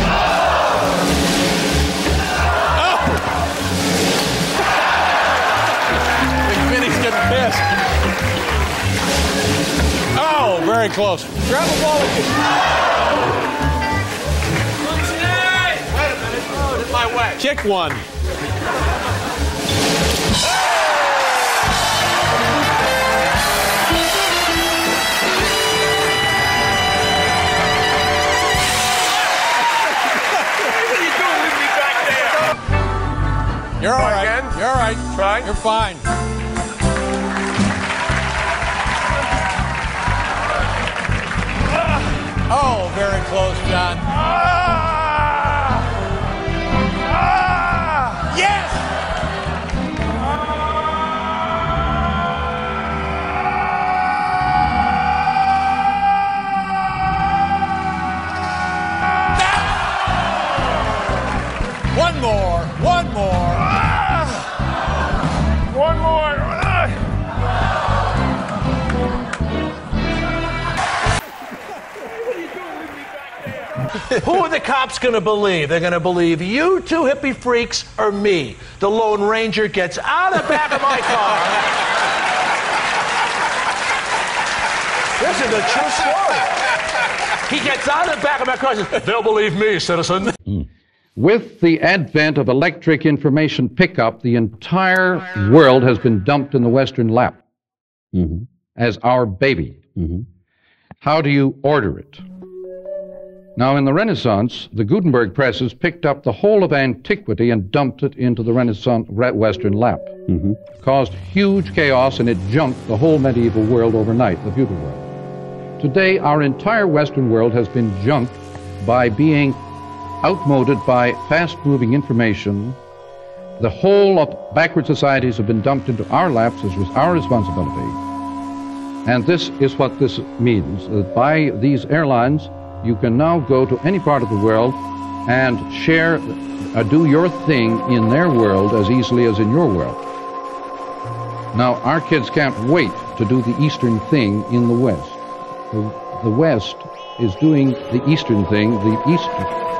Oh! Vinny's getting pissed. Oh, very close. Grab the ball again. Wait a minute. Oh, it's my way. Kick one. You're all right. Again? You're all right. Try. You're fine. Oh, very close, John. Yes! One more. One more. One more. Who are the cops going to believe? They're going to believe you two hippie freaks or me. The Lone Ranger gets out of the back of my car. This is a true story. He gets out of the back of my car and says, they'll believe me, citizen. With the advent of electric information pickup, the entire world has been dumped in the Western lap as our baby. How do you order it? Now, in the Renaissance, the Gutenberg presses picked up the whole of antiquity and dumped it into the Renaissance Western lap. Caused huge chaos, and it junked the whole medieval world overnight, the feudal world. Today, our entire Western world has been junked by being outmoded by fast-moving information. The whole of backward societies have been dumped into our laps. This was our responsibility. And this is what this means. By these airlines, you can now go to any part of the world and share, do your thing in their world as easily as in your world. Now, our kids can't wait to do the Eastern thing in the West. The West is doing the Eastern thing. The East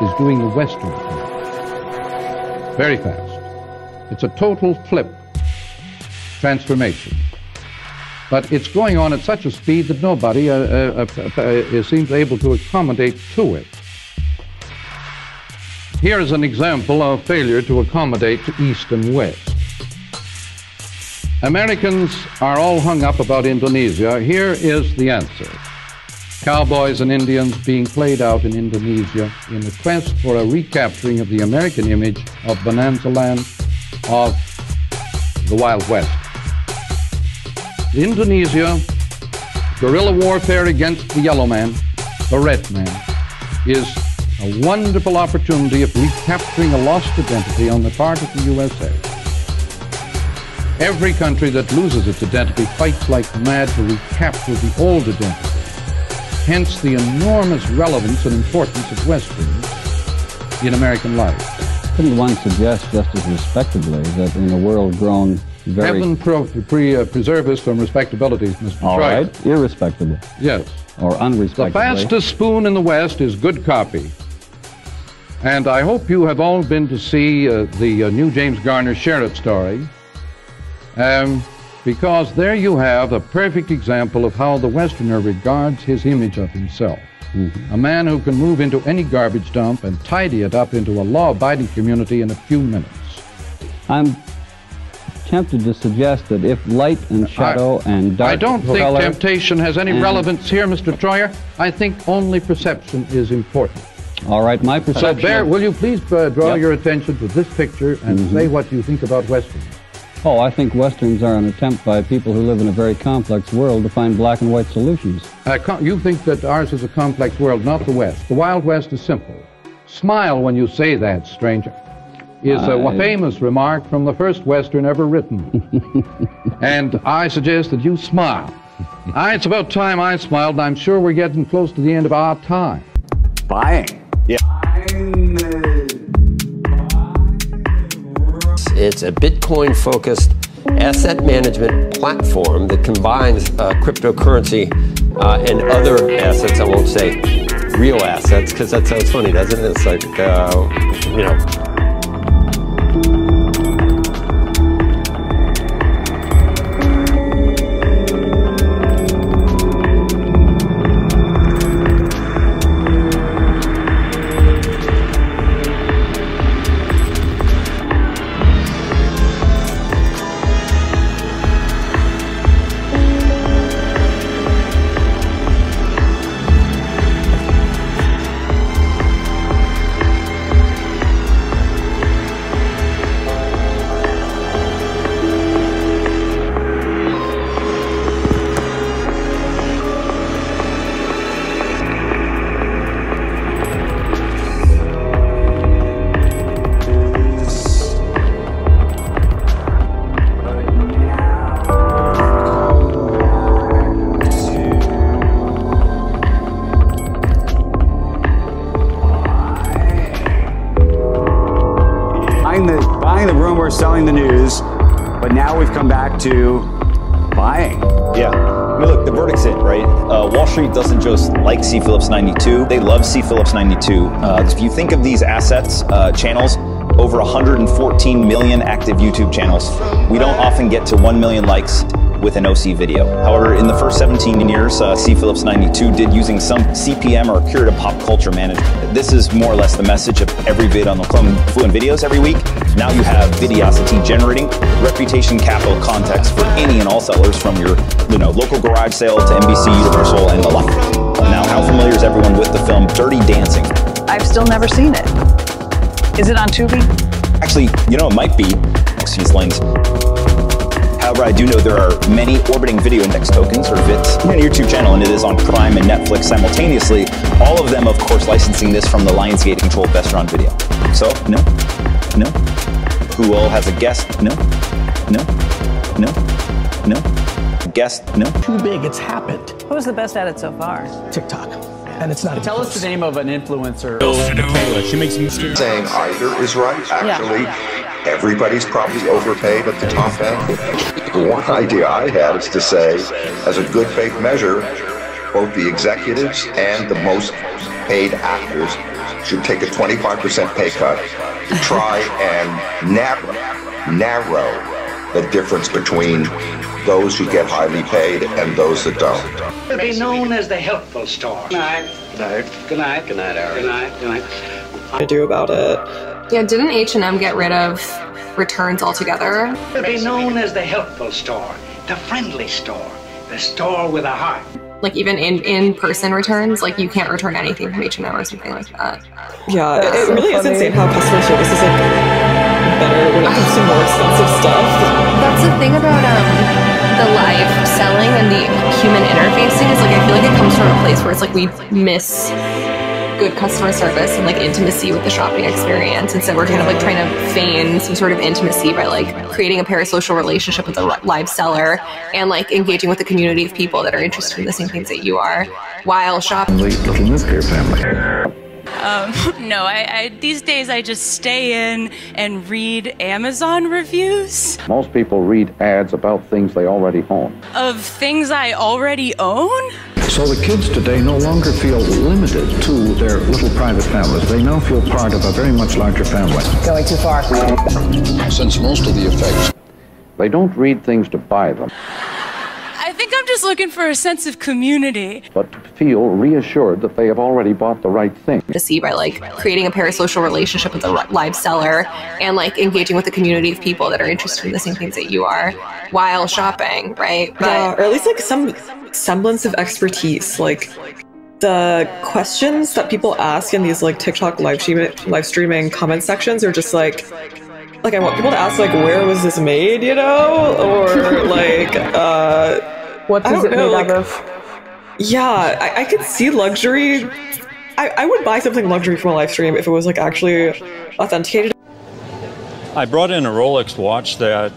is doing the Western thing. Very fast. It's a total flip transformation. But it's going on at such a speed that nobody seems able to accommodate to it. Here is an example of failure to accommodate to East and West. Americans are all hung up about Indonesia. Here is the answer. cowboys and Indians being played out in Indonesia in the quest for a recapturing of the American image of Bonanza Land, of the Wild West. Indonesia, guerrilla warfare against the yellow man, the red man, is a wonderful opportunity of recapturing a lost identity on the part of the USA. Every country that loses its identity fights like mad to recapture the old identity. Hence the enormous relevance and importance of Westerns in American life. Couldn't one suggest just as respectably that in a world grown very... Heaven preserve us from respectability, Mr. All Troyer. right, irrespectable. Yes. Or unrespectably. The fastest spoon in the West is good copy. And I hope you have all been to see the new James Garner Sheriff story, because there you have a perfect example of how the Westerner regards his image of himself. A man who can move into any garbage dump and tidy it up into a law-abiding community in a few minutes. I'm tempted to suggest that if light and shadow and dark I don't think color temptation has any relevance here, Mr. Troyer. I think only perception is important. All right, my perception... So, Bear, will you please draw your attention to this picture and say what you think about Westerns? Oh, I think Westerns are an attempt by people who live in a very complex world to find black and white solutions. You think that ours is a complex world, not the West. The Wild West is simple. Smile when you say that, stranger, is a famous remark from the first Western ever written. And I suggest that you smile. It's about time I smiled, and I'm sure we're getting close to the end of our time. Buying. Yeah. It's a Bitcoin-focused asset management platform that combines cryptocurrency and other assets. I won't say real assets, because that sounds funny, doesn't it? It's like, you know. Buying the rumor, selling the news, but now we've come back to buying. Yeah. I mean, look, the verdict's in, right? Wall Street doesn't just like C. Phillips 92. They love C. Phillips 92. If you think of these assets, channels, over 114 million active YouTube channels. We don't often get to 1 million likes with an OC video. However, in the first 17 years, C. Phillips 92 did using some CPM or curative pop culture management. This is more or less the message of every vid on the Fluent Videos every week. Now you have Videosity generating reputation capital context for any and all sellers, from your local garage sale to NBC, Universal, and the like. Now, how familiar is everyone with the film Dirty Dancing? I've still never seen it. Is it on Tubi? Actually, it might be. Excuse lanes. However, I do know there are many orbiting video index tokens, or VITs, on your YouTube channel, and it is on Prime and Netflix simultaneously. All of them, of course, licensing this from the Lionsgate-controlled Best Run Video. So, no, no. Who all has a guest? No, no, no, no. Guest? No. Too big, it's happened. Who's the best at it so far? TikTok. And it's not. Tell us the name of an influencer. She makes me saying either is right. Actually, everybody's probably overpaid at the top end. One idea I had is to say, as a good faith measure, both the executives and the most paid actors should take a 25% pay cut to try and narrow the difference between those who get highly paid and those that don't. It'll be known as the helpful store. Good night. Good night. Good night. Good night, Ari. Good night. Good night. I do about it. Yeah, didn't H&M get rid of returns altogether? It'll be known as the helpful store, the friendly store, the store with a heart. like even in-person returns, like you can't return anything from H&M or something like that. Yeah, it really is insane how customer service is like better when it comes to more expensive stuff. That's the thing about the live selling and the human interfacing is like I feel like it comes from a place where it's like we miss good customer service and like intimacy with the shopping experience. Instead, we're kind of like trying to feign some sort of intimacy by like creating a parasocial relationship with the live seller and like engaging with the community of people that are interested in the same things that you are while shopping. Little nuclear family. No, I these days I just stay in and read Amazon reviews. Most people read ads about things they already own. Of things I already own? So the kids today no longer feel limited to their little private families. They now feel part of a very much larger family. Going too far. Since most of the effects. They don't read things to buy them, I think I'm just looking for a sense of community. but to feel reassured that they have already bought the right thing. To see by like creating a parasocial relationship with the live seller and like engaging with the community of people that are interested in the same things that you are while shopping, right? Yeah, or at least like some semblance of expertise. Like the questions that people ask in these like TikTok live streaming comment sections are just like I want people to ask like, where was this made, you know? Or like what is it made out of? Yeah, I could see luxury. I would buy something luxury from a live stream if it was like actually authenticated. I brought in a Rolex watch that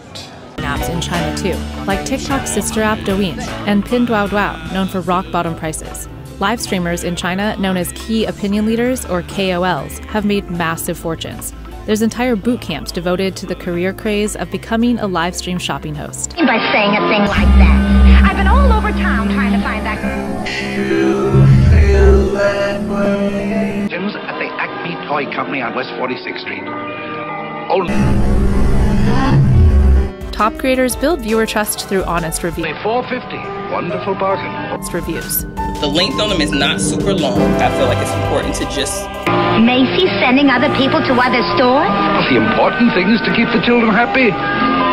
apps in China too, like TikTok's sister app Douyin and Pinduoduo, known for rock-bottom prices. Live streamers in China, known as key opinion leaders or KOLs, have made massive fortunes. There's entire boot camps devoted to the career craze of becoming a live stream shopping host. By saying a thing like that, I've been all over town trying to find that. You feel that way. At the Acme Toy Company on West 46th Street. Top creators build viewer trust through honest reviews. $4.50. Wonderful bargain. Reviews. The length on them is not super long. I feel like it's important to just... Macy's sending other people to other stores? The important thing is to keep the children happy.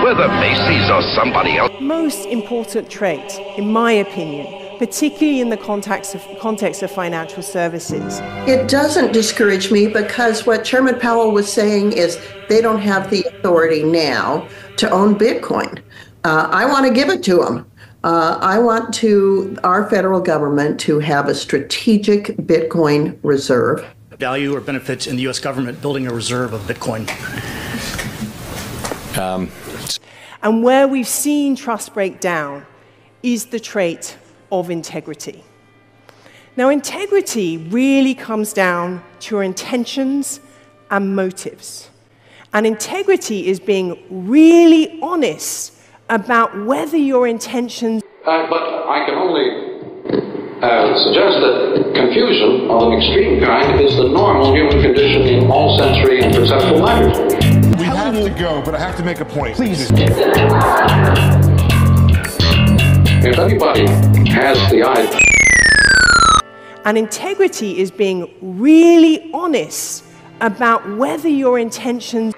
Whether Macy's or somebody else. Most important trait, in my opinion, particularly in the context of financial services. It doesn't discourage me because what Chairman Powell was saying is they don't have the authority now to own Bitcoin. I want to give it to them. I want our federal government to have a strategic Bitcoin reserve. Value or benefits in the U.S. government building a reserve of Bitcoin. And where we've seen trust break down is the trait of integrity. Now, integrity really comes down to your intentions and motives. And integrity is being really honest about whether your intentions... But I can only suggest that confusion of an extreme kind is the normal human condition in all sensory and perceptual matters. We have to go, but I have to make a point. Please. If anybody has the eye... And integrity is being really honest about whether your intentions...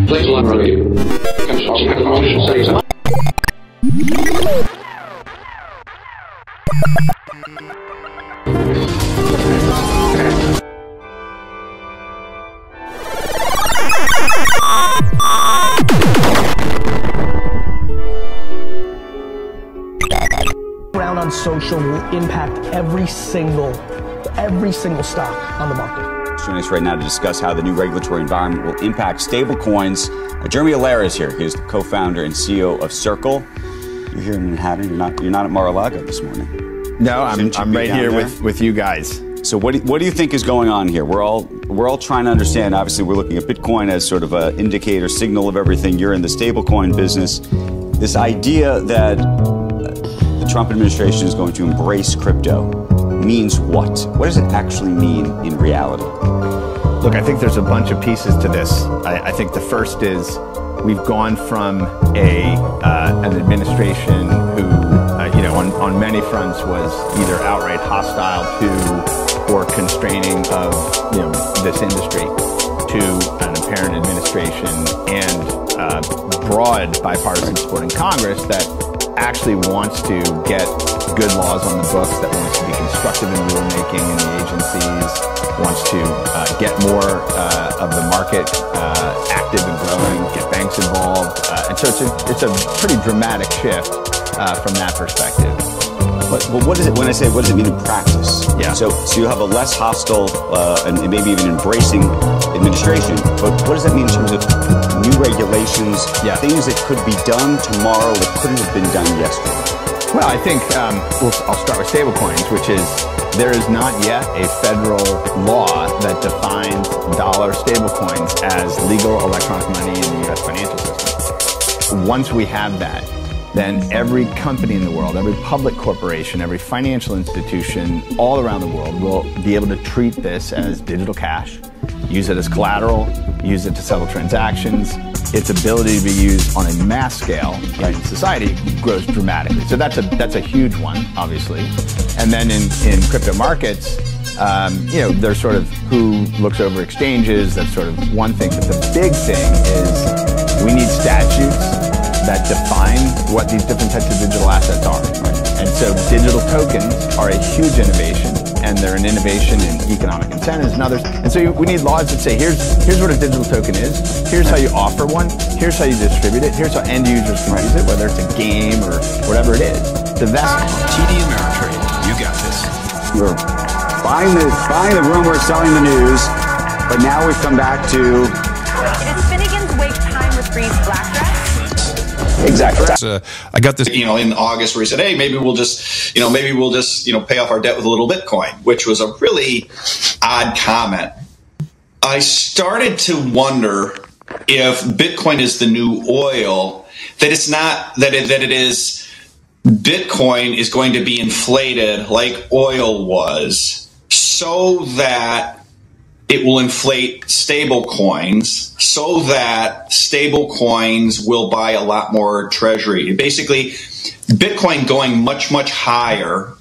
Please let me consult. Around on social will impact every single stock on the market. Joining us right now to discuss how the new regulatory environment will impact stablecoins. Jeremy Allaire is here. He's the co-founder and CEO of Circle. You're here in Manhattan. You're not at Mar-a-Lago this morning. No, I'm right here with you guys. So what do you think is going on here? We're all trying to understand. Obviously, we're looking at Bitcoin as sort of an indicator, signal of everything. You're in the stablecoin business. This idea that the Trump administration is going to embrace crypto means what? What does it actually mean in reality? Look, I think there's a bunch of pieces to this. I think the first is we've gone from an administration who, on many fronts was either outright hostile to or constraining of, this industry to an apparent administration and broad bipartisan support in Congress that actually wants to get good laws on the books, that wants to be constructive in rulemaking in the agencies, wants to get more of the market active and growing, get banks involved. And so it's a pretty dramatic shift from that perspective. But what is it when I say what does it mean in practice? Yeah. So you have a less hostile and maybe even embracing administration. But what does that mean in terms of new regulations, things that could be done tomorrow that couldn't have been done yesterday? Well, I think I'll start with stablecoins, which is there is not yet a federal law that defines dollar stablecoins as legal electronic money in the U.S. financial system. Once we have that, then every company in the world, every public corporation, every financial institution all around the world will be able to treat this as digital cash, use it as collateral, use it to settle transactions. Its ability to be used on a mass scale in society grows dramatically. So that's a huge one, obviously. And then in crypto markets, there's sort of who looks over exchanges. That's sort of one thing. But the big thing is we need statutes that define what these different types of digital assets are. And so digital tokens are a huge innovation, and they're an innovation in economic incentives and others. And so we need laws that say, here's what a digital token is, here's how you offer one, here's how you distribute it, here's how end users can use it, whether it's a game or whatever it is. The best. TD Ameritrade, you got this. We're buying the rumor, selling the news, but now we've come back to... It is Finnegan's Wake time with Bree's Black Dress. Exactly. I got this, in August where he said, hey, maybe we'll just pay off our debt with a little Bitcoin, which was a really odd comment. I started to wonder if Bitcoin is the new oil, that it's not, that it is Bitcoin is going to be inflated like oil was so that it will inflate stable coins so that stable coins will buy a lot more treasury. Basically, Bitcoin going much, much higher.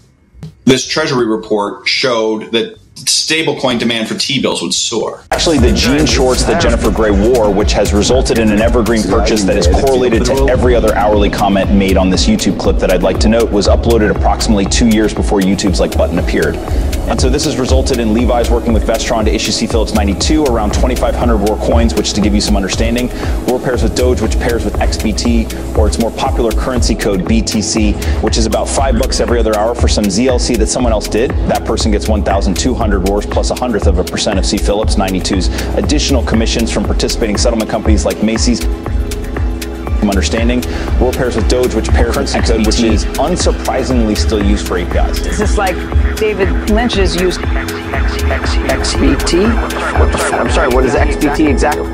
This treasury report showed that stablecoin demand for T-bills would soar. Actually, the jean shorts that Jennifer Gray wore, which has resulted in an evergreen purchase that is correlated to every other hourly comment made on this YouTube clip that I'd like to note, was uploaded approximately 2 years before YouTube's like button appeared. And so this has resulted in Levi's working with Vestron to issue C. Phillips 92, around 2,500 Roar coins, which to give you some understanding, Roar pairs with Doge, which pairs with XBT, or its more popular currency code BTC, which is about $5 every other hour for some ZLC that someone else did. That person gets 1,200 Roars plus 1/100% of C. Phillips 92's additional commissions from participating settlement companies like Macy's. Understanding, Roar pairs with Doge, which pairs with XBT, which is unsurprisingly still used for APIs. Is this like David Lynch's use XBT? I'm sorry, what is XBT exactly? What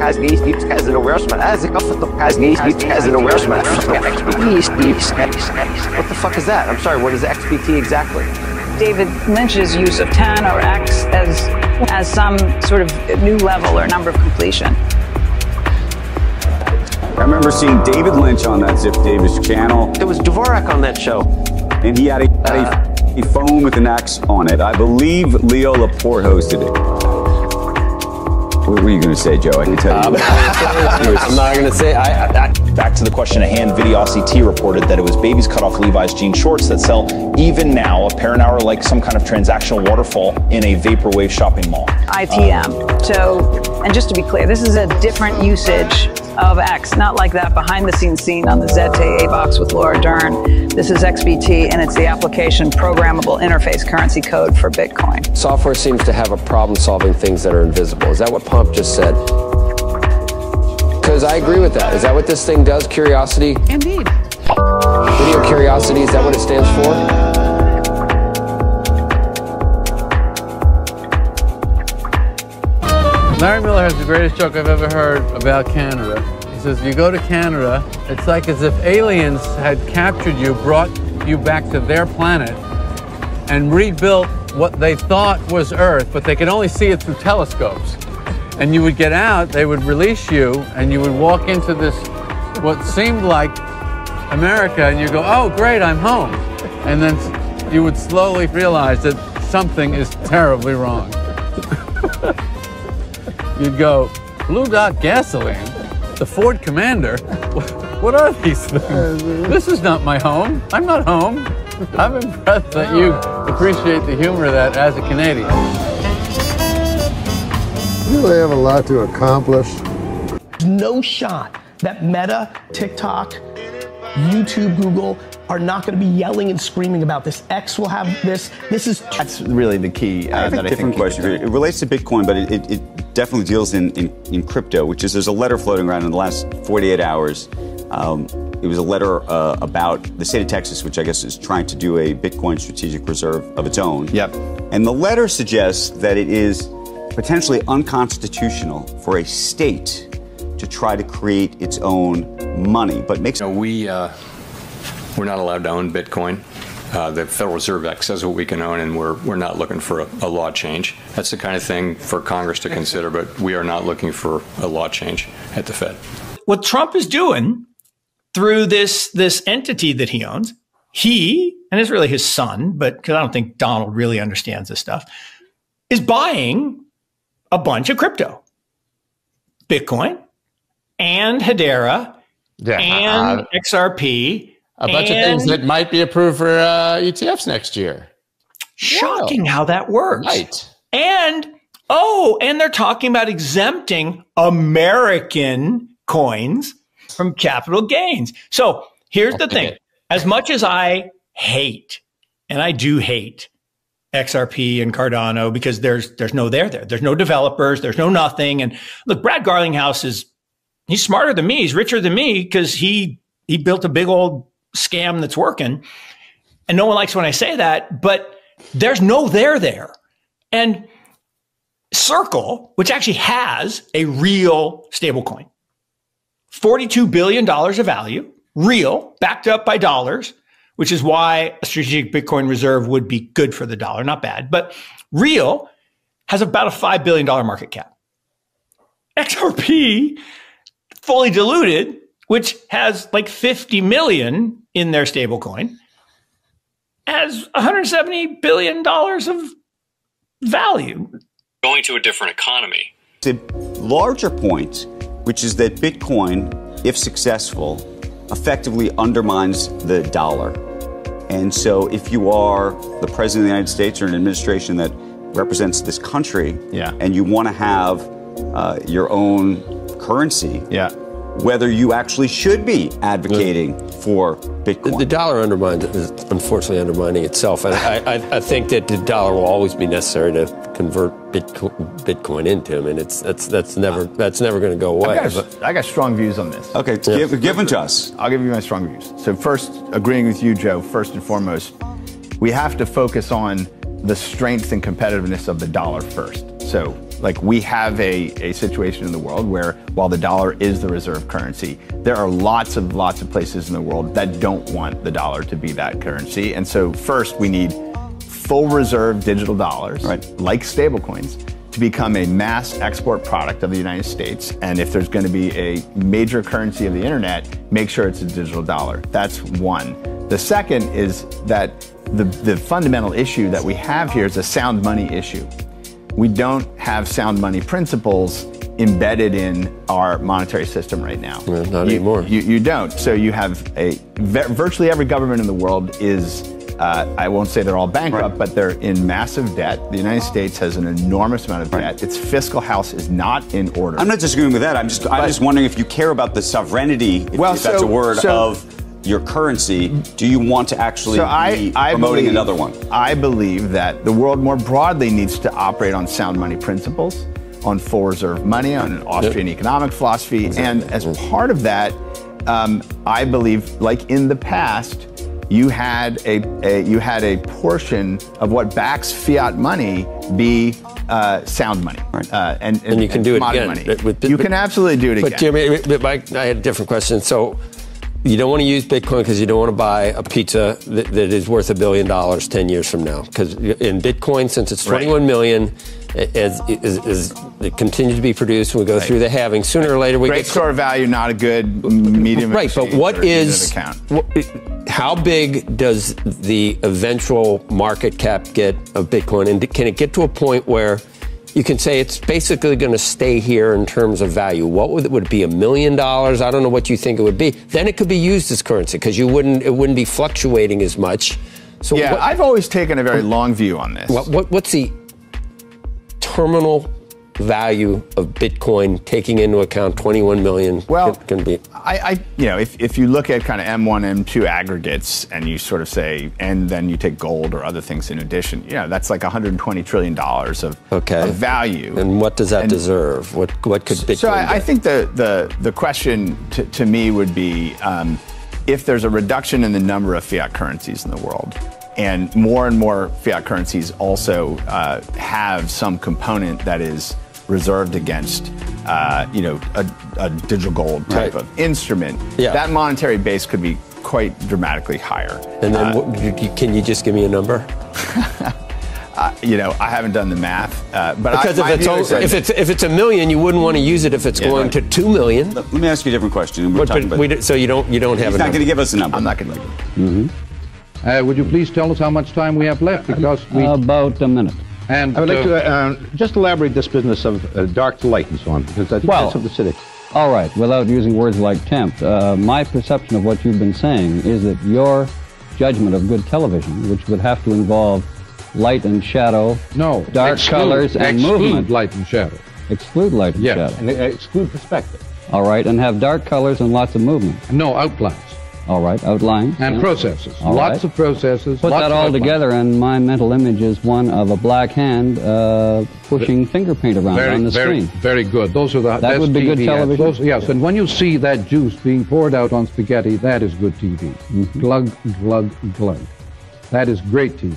the fuck is that? I'm sorry, what is XBT exactly? David Lynch's use of 10 or X as some sort of new level or number of completion. I remember seeing David Lynch on that Zip Davis channel. It was Dvorak on that show. And he had a phone with an X on it. I believe Leo Laporte hosted it. What were you going to say, Joe? I can tell you. I'm not going to say. Back to the question at hand, Videosity reported that it was babies cut off Levi's jean shorts that sell even now a pair an hour like some kind of transactional waterfall in a vaporwave shopping mall. ITM. So, and just to be clear, this is a different usage of X, not like that behind the scenes scene on the ZTA box with Laura Dern. This is XBT, and it's the application programmable interface currency code for Bitcoin. Software seems to have a problem solving things that are invisible. Is that what Pomp just said? Because I agree with that. Is that what this thing does, Curiosity? Indeed. Video Curiosity, is that what it stands for? Larry Miller has the greatest joke I've ever heard about Canada. He says, you go to Canada, it's like as if aliens had captured you, brought you back to their planet, and rebuilt what they thought was Earth, but they could only see it through telescopes. And you would get out, they would release you, and you would walk into this, what seemed like America, and you go, oh, great, I'm home. And then you would slowly realize that something is terribly wrong. You'd go, Blue Dot Gasoline? The Ford Commander? What are these things? This is not my home. I'm not home. I'm impressed that you appreciate the humor of that as a Canadian. You really have a lot to accomplish. There's no shot that Meta, TikTok, YouTube, Google are not going to be yelling and screaming about this. X will have this. That's really the key. I have a different question for you. It relates to Bitcoin, but it definitely deals in crypto, which is there's a letter floating around in the last 48 hours. It was a letter about the state of Texas, which I guess is trying to do a Bitcoin strategic reserve of its own. Yep. And the letter suggests that it is potentially unconstitutional for a state to try to create its own money, but makes... We're not allowed to own Bitcoin. The Federal Reserve Act says what we can own, and we're not looking for a law change. That's the kind of thing for Congress to consider, but we are not looking for a law change at the Fed. What Trump is doing through this entity that he owns, and it's really his son, but because I don't think Donald really understands this stuff, is buying a bunch of crypto, Bitcoin and Hedera and XRP. A bunch of things that might be approved for ETFs next year. Shocking how that works. Right. And they're talking about exempting American coins from capital gains. So here's the thing. As much as I hate, and I do hate XRP and Cardano because there's no there. There's no developers. There's no nothing. And look, Brad Garlinghouse he's smarter than me. He's richer than me because he built a big old scam that's working. And no one likes when I say that, but there's no there. And Circle, which actually has a real stablecoin, $42 billion of value, real, backed up by dollars, which is why a strategic Bitcoin reserve would be good for the dollar, not bad, but real has about a $5 billion market cap. XRP, fully diluted, which has like 50 million in their stablecoin, has $170 billion of value. Going to a different economy. The larger point, which is that Bitcoin, if successful, effectively undermines the dollar. And so if you are the president of the United States or an administration that represents this country, and you want to have your own currency, whether you actually should be advocating for Bitcoin. The dollar is unfortunately undermining itself. And I think that the dollar will always be necessary to convert Bitcoin into. I mean, that's never going to go away. I got strong views on this. Okay, give them to us. I'll give you my strong views. So first, agreeing with you, Joe, first and foremost, we have to focus on the strength and competitiveness of the dollar first. So, like, we have a situation in the world where, while the dollar is the reserve currency, there are lots of places in the world that don't want the dollar to be that currency. And so first, we need full reserve digital dollars, like stablecoins, to become a mass export product of the United States. And if there's going to be a major currency of the internet, make sure it's a digital dollar. That's one. The second is that the fundamental issue that we have here is a sound money issue. We don't have sound money principles embedded in our monetary system right now. Well, not anymore. You don't. So you have virtually every government in the world is, I won't say they're all bankrupt, but they're in massive debt. The United States has an enormous amount of debt. Its fiscal house is not in order. I'm not disagreeing with that. I'm just wondering if you care about the sovereignty, if that's a word, of your currency. Do you want to actually be promoting another one? I believe that the world more broadly needs to operate on sound money principles, on full reserve money, on an Austrian economic philosophy. And as part of that, I believe, like in the past, you had a portion of what backs fiat money be sound money, and you can do it again. Money. You can absolutely do it again. But Jimmy, Mike, I had a different question. So you don't want to use Bitcoin because you don't want to buy a pizza that is worth $1 billion 10 years from now. Because in Bitcoin, since it's 21 million, as it continues to be produced, and we go through the halving, sooner or later we get store value, not a good medium. Right, but how big does the eventual market cap get of Bitcoin, and can it get to a point where you can say it's basically going to stay here in terms of value. What would it be? $1 million? I don't know what you think it would be. Then it could be used as currency because it wouldn't be fluctuating as much. So yeah, I've always taken a very long view on this. What's the terminal value of Bitcoin, taking into account 21 million? Well, can be. If you look at kind of M1, M2 aggregates, and you sort of say, and then you take gold or other things in addition, that's like $120 trillion of value. And what does that deserve? What could Bitcoin? So I think the question to me would be, if there's a reduction in the number of fiat currencies in the world, and more fiat currencies also have some component that is reserved against, a digital gold type of instrument, that monetary base could be quite dramatically higher. And then, can you just give me a number? I haven't done the math, but because if it's $1 million, you wouldn't want to use it if it's going to $2 million. Let me ask you a different question. So you don't have a number. He's not going to give us a number. I'm not going to give it. Would you please tell us how much time we have left? Because about a minute. And I would like to just elaborate this business of dark to light and so on, because I think that's of the civic. All right, without using words like tempt, my perception of what you've been saying is that your judgment of good television, which would have to involve light and shadow, dark colors and movement. Exclude light and shadow. Exclude light and shadow. And exclude perspective. All right, and have dark colors and lots of movement. No, outlines. All right, outlines. And processes. All lots of processes. Put that all together, and my mental image is one of a black hand pushing finger paint around on the screen. Very good. Those are the that would be good television. Yes, and when you see that juice being poured out on spaghetti, that is good TV. Glug, glug, glug. That is great TV.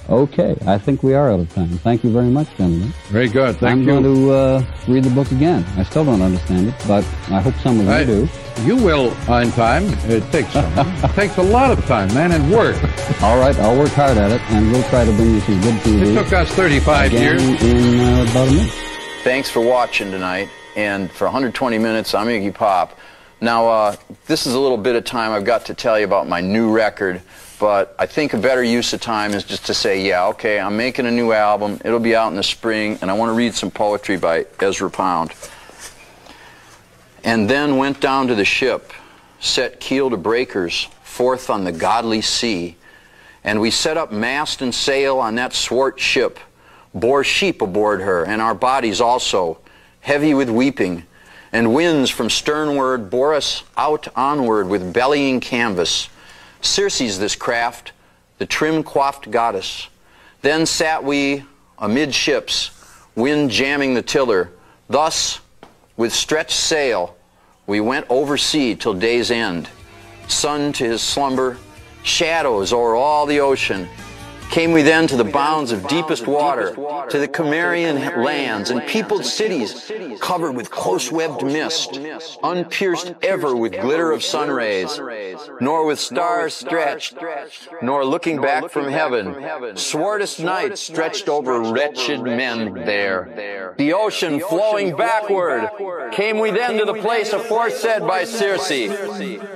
Okay, I think we are out of time. Thank you very much, gentlemen. Very good. Thank you. I'm going to read the book again. I still don't understand it, but I hope some of you do. You will in time. It takes it takes a lot of time, man, and work. All right, I'll work hard at it, and we'll try to bring you some good TV. It took us 35 years. In about a minute. Thanks for watching tonight, and for 120 minutes, I'm Iggy Pop. Now, this is a little bit of time I've got to tell you about my new record. But I think a better use of time is just to say, yeah, okay, I'm making a new album. It'll be out in the spring, and I want to read some poetry by Ezra Pound. And then went down to the ship, set keel to breakers, forth on the godly sea. And we set up mast and sail on that swart ship, bore sheep aboard her, and our bodies also, heavy with weeping. And winds from sternward bore us out onward with bellying canvas. Circe's this craft, the trim-coiffed goddess. Then sat we amidships, wind jamming the tiller. Thus, with stretched sail, we went over sea till day's end. Sun to his slumber, shadows o'er all the ocean. Came we then to the bounds of deepest water, to the Cimmerian lands and peopled cities covered with close-webbed mist, unpierced ever with glitter of sun rays, nor with stars stretched, nor looking back from heaven. Swartest night stretched over wretched men there. The ocean flowing backward. Came we then to the place aforesaid by Circe.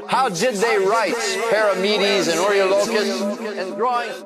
How did they write, Paramedes and Eurylochus, and drawings.